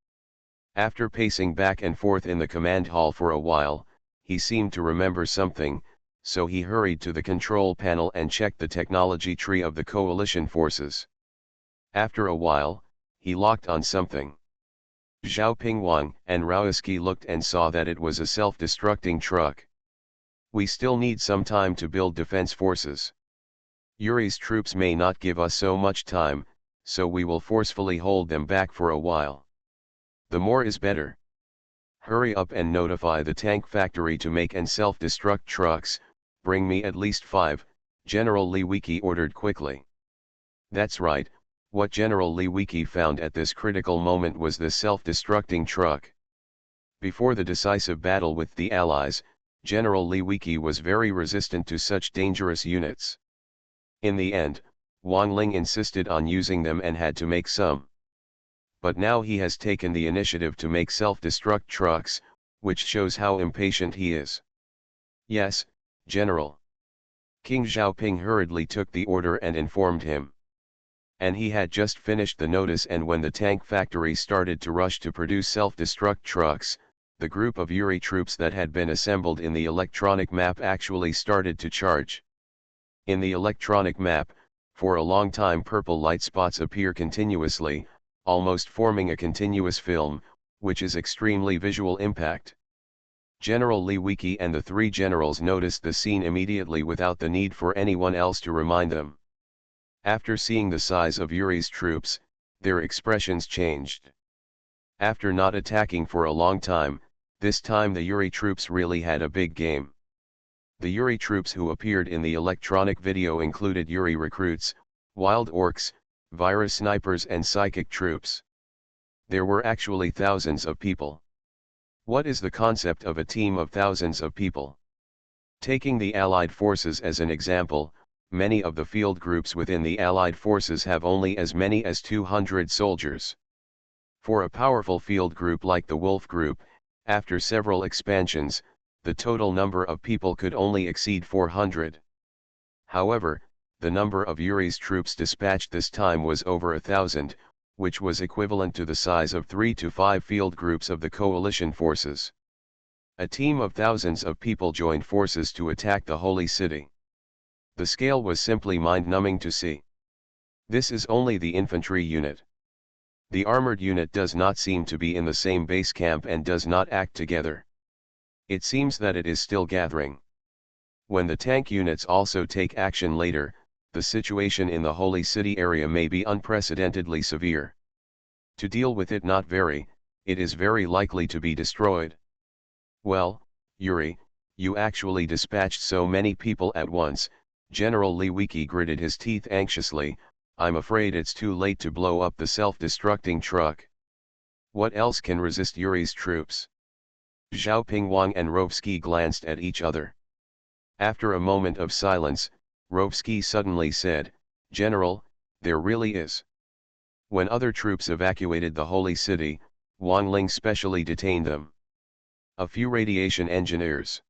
After pacing back and forth in the command hall for a while, he seemed to remember something, so he hurried to the control panel and checked the technology tree of the coalition forces. After a while, he locked on something. Zhao Pingwang and Raoski looked and saw that it was a self-destructing truck. We still need some time to build defense forces. Yuri's troops may not give us so much time, so we will forcefully hold them back for a while. The more is better. Hurry up and notify the tank factory to make and self-destruct trucks, bring me at least 5, General Li Wiki ordered quickly. That's right, what General Li Wiki found at this critical moment was the self-destructing truck. Before the decisive battle with the Allies, General Li Wiki was very resistant to such dangerous units. In the end, Wang Ling insisted on using them and had to make some. But now he has taken the initiative to make self-destruct trucks, which shows how impatient he is. Yes, General. King Xiaoping hurriedly took the order and informed him. And he had just finished the notice, and when the tank factory started to rush to produce self-destruct trucks, the group of Yuri troops that had been assembled in the electronic map actually started to charge. In the electronic map, for a long time purple light spots appear continuously, almost forming a continuous film, which is extremely visual impact. General Li Wiki and the 3 generals noticed the scene immediately without the need for anyone else to remind them. After seeing the size of Yuri's troops, their expressions changed. After not attacking for a long time, this time the Yuri troops really had a big game. The Yuri troops who appeared in the electronic video included Yuri recruits, wild orcs, virus snipers and psychic troops. There were actually thousands of people. What is the concept of a team of thousands of people? Taking the Allied forces as an example, many of the field groups within the Allied forces have only as many as 200 soldiers. For a powerful field group like the Wolf Group, after several expansions, the total number of people could only exceed 400. However, the number of Yuri's troops dispatched this time was over 1,000, which was equivalent to the size of 3 to 5 field groups of the coalition forces. A team of thousands of people joined forces to attack the holy city. The scale was simply mind-numbing to see. This is only the infantry unit. The armored unit does not seem to be in the same base camp and does not act together. It seems that it is still gathering. When the tank units also take action later, the situation in the Holy City area may be unprecedentedly severe. To deal with it it is very likely to be destroyed. Well, Yuri, you actually dispatched so many people at once, General Li Wiki gritted his teeth anxiously. I'm afraid it's too late to blow up the self-destructing truck. What else can resist Yuri's troops? Zhao Pingwang and Rovsky glanced at each other. After a moment of silence, Rovsky suddenly said, General, there really is. When other troops evacuated the holy city, Wang Ling specially detained them. A few radiation engineers.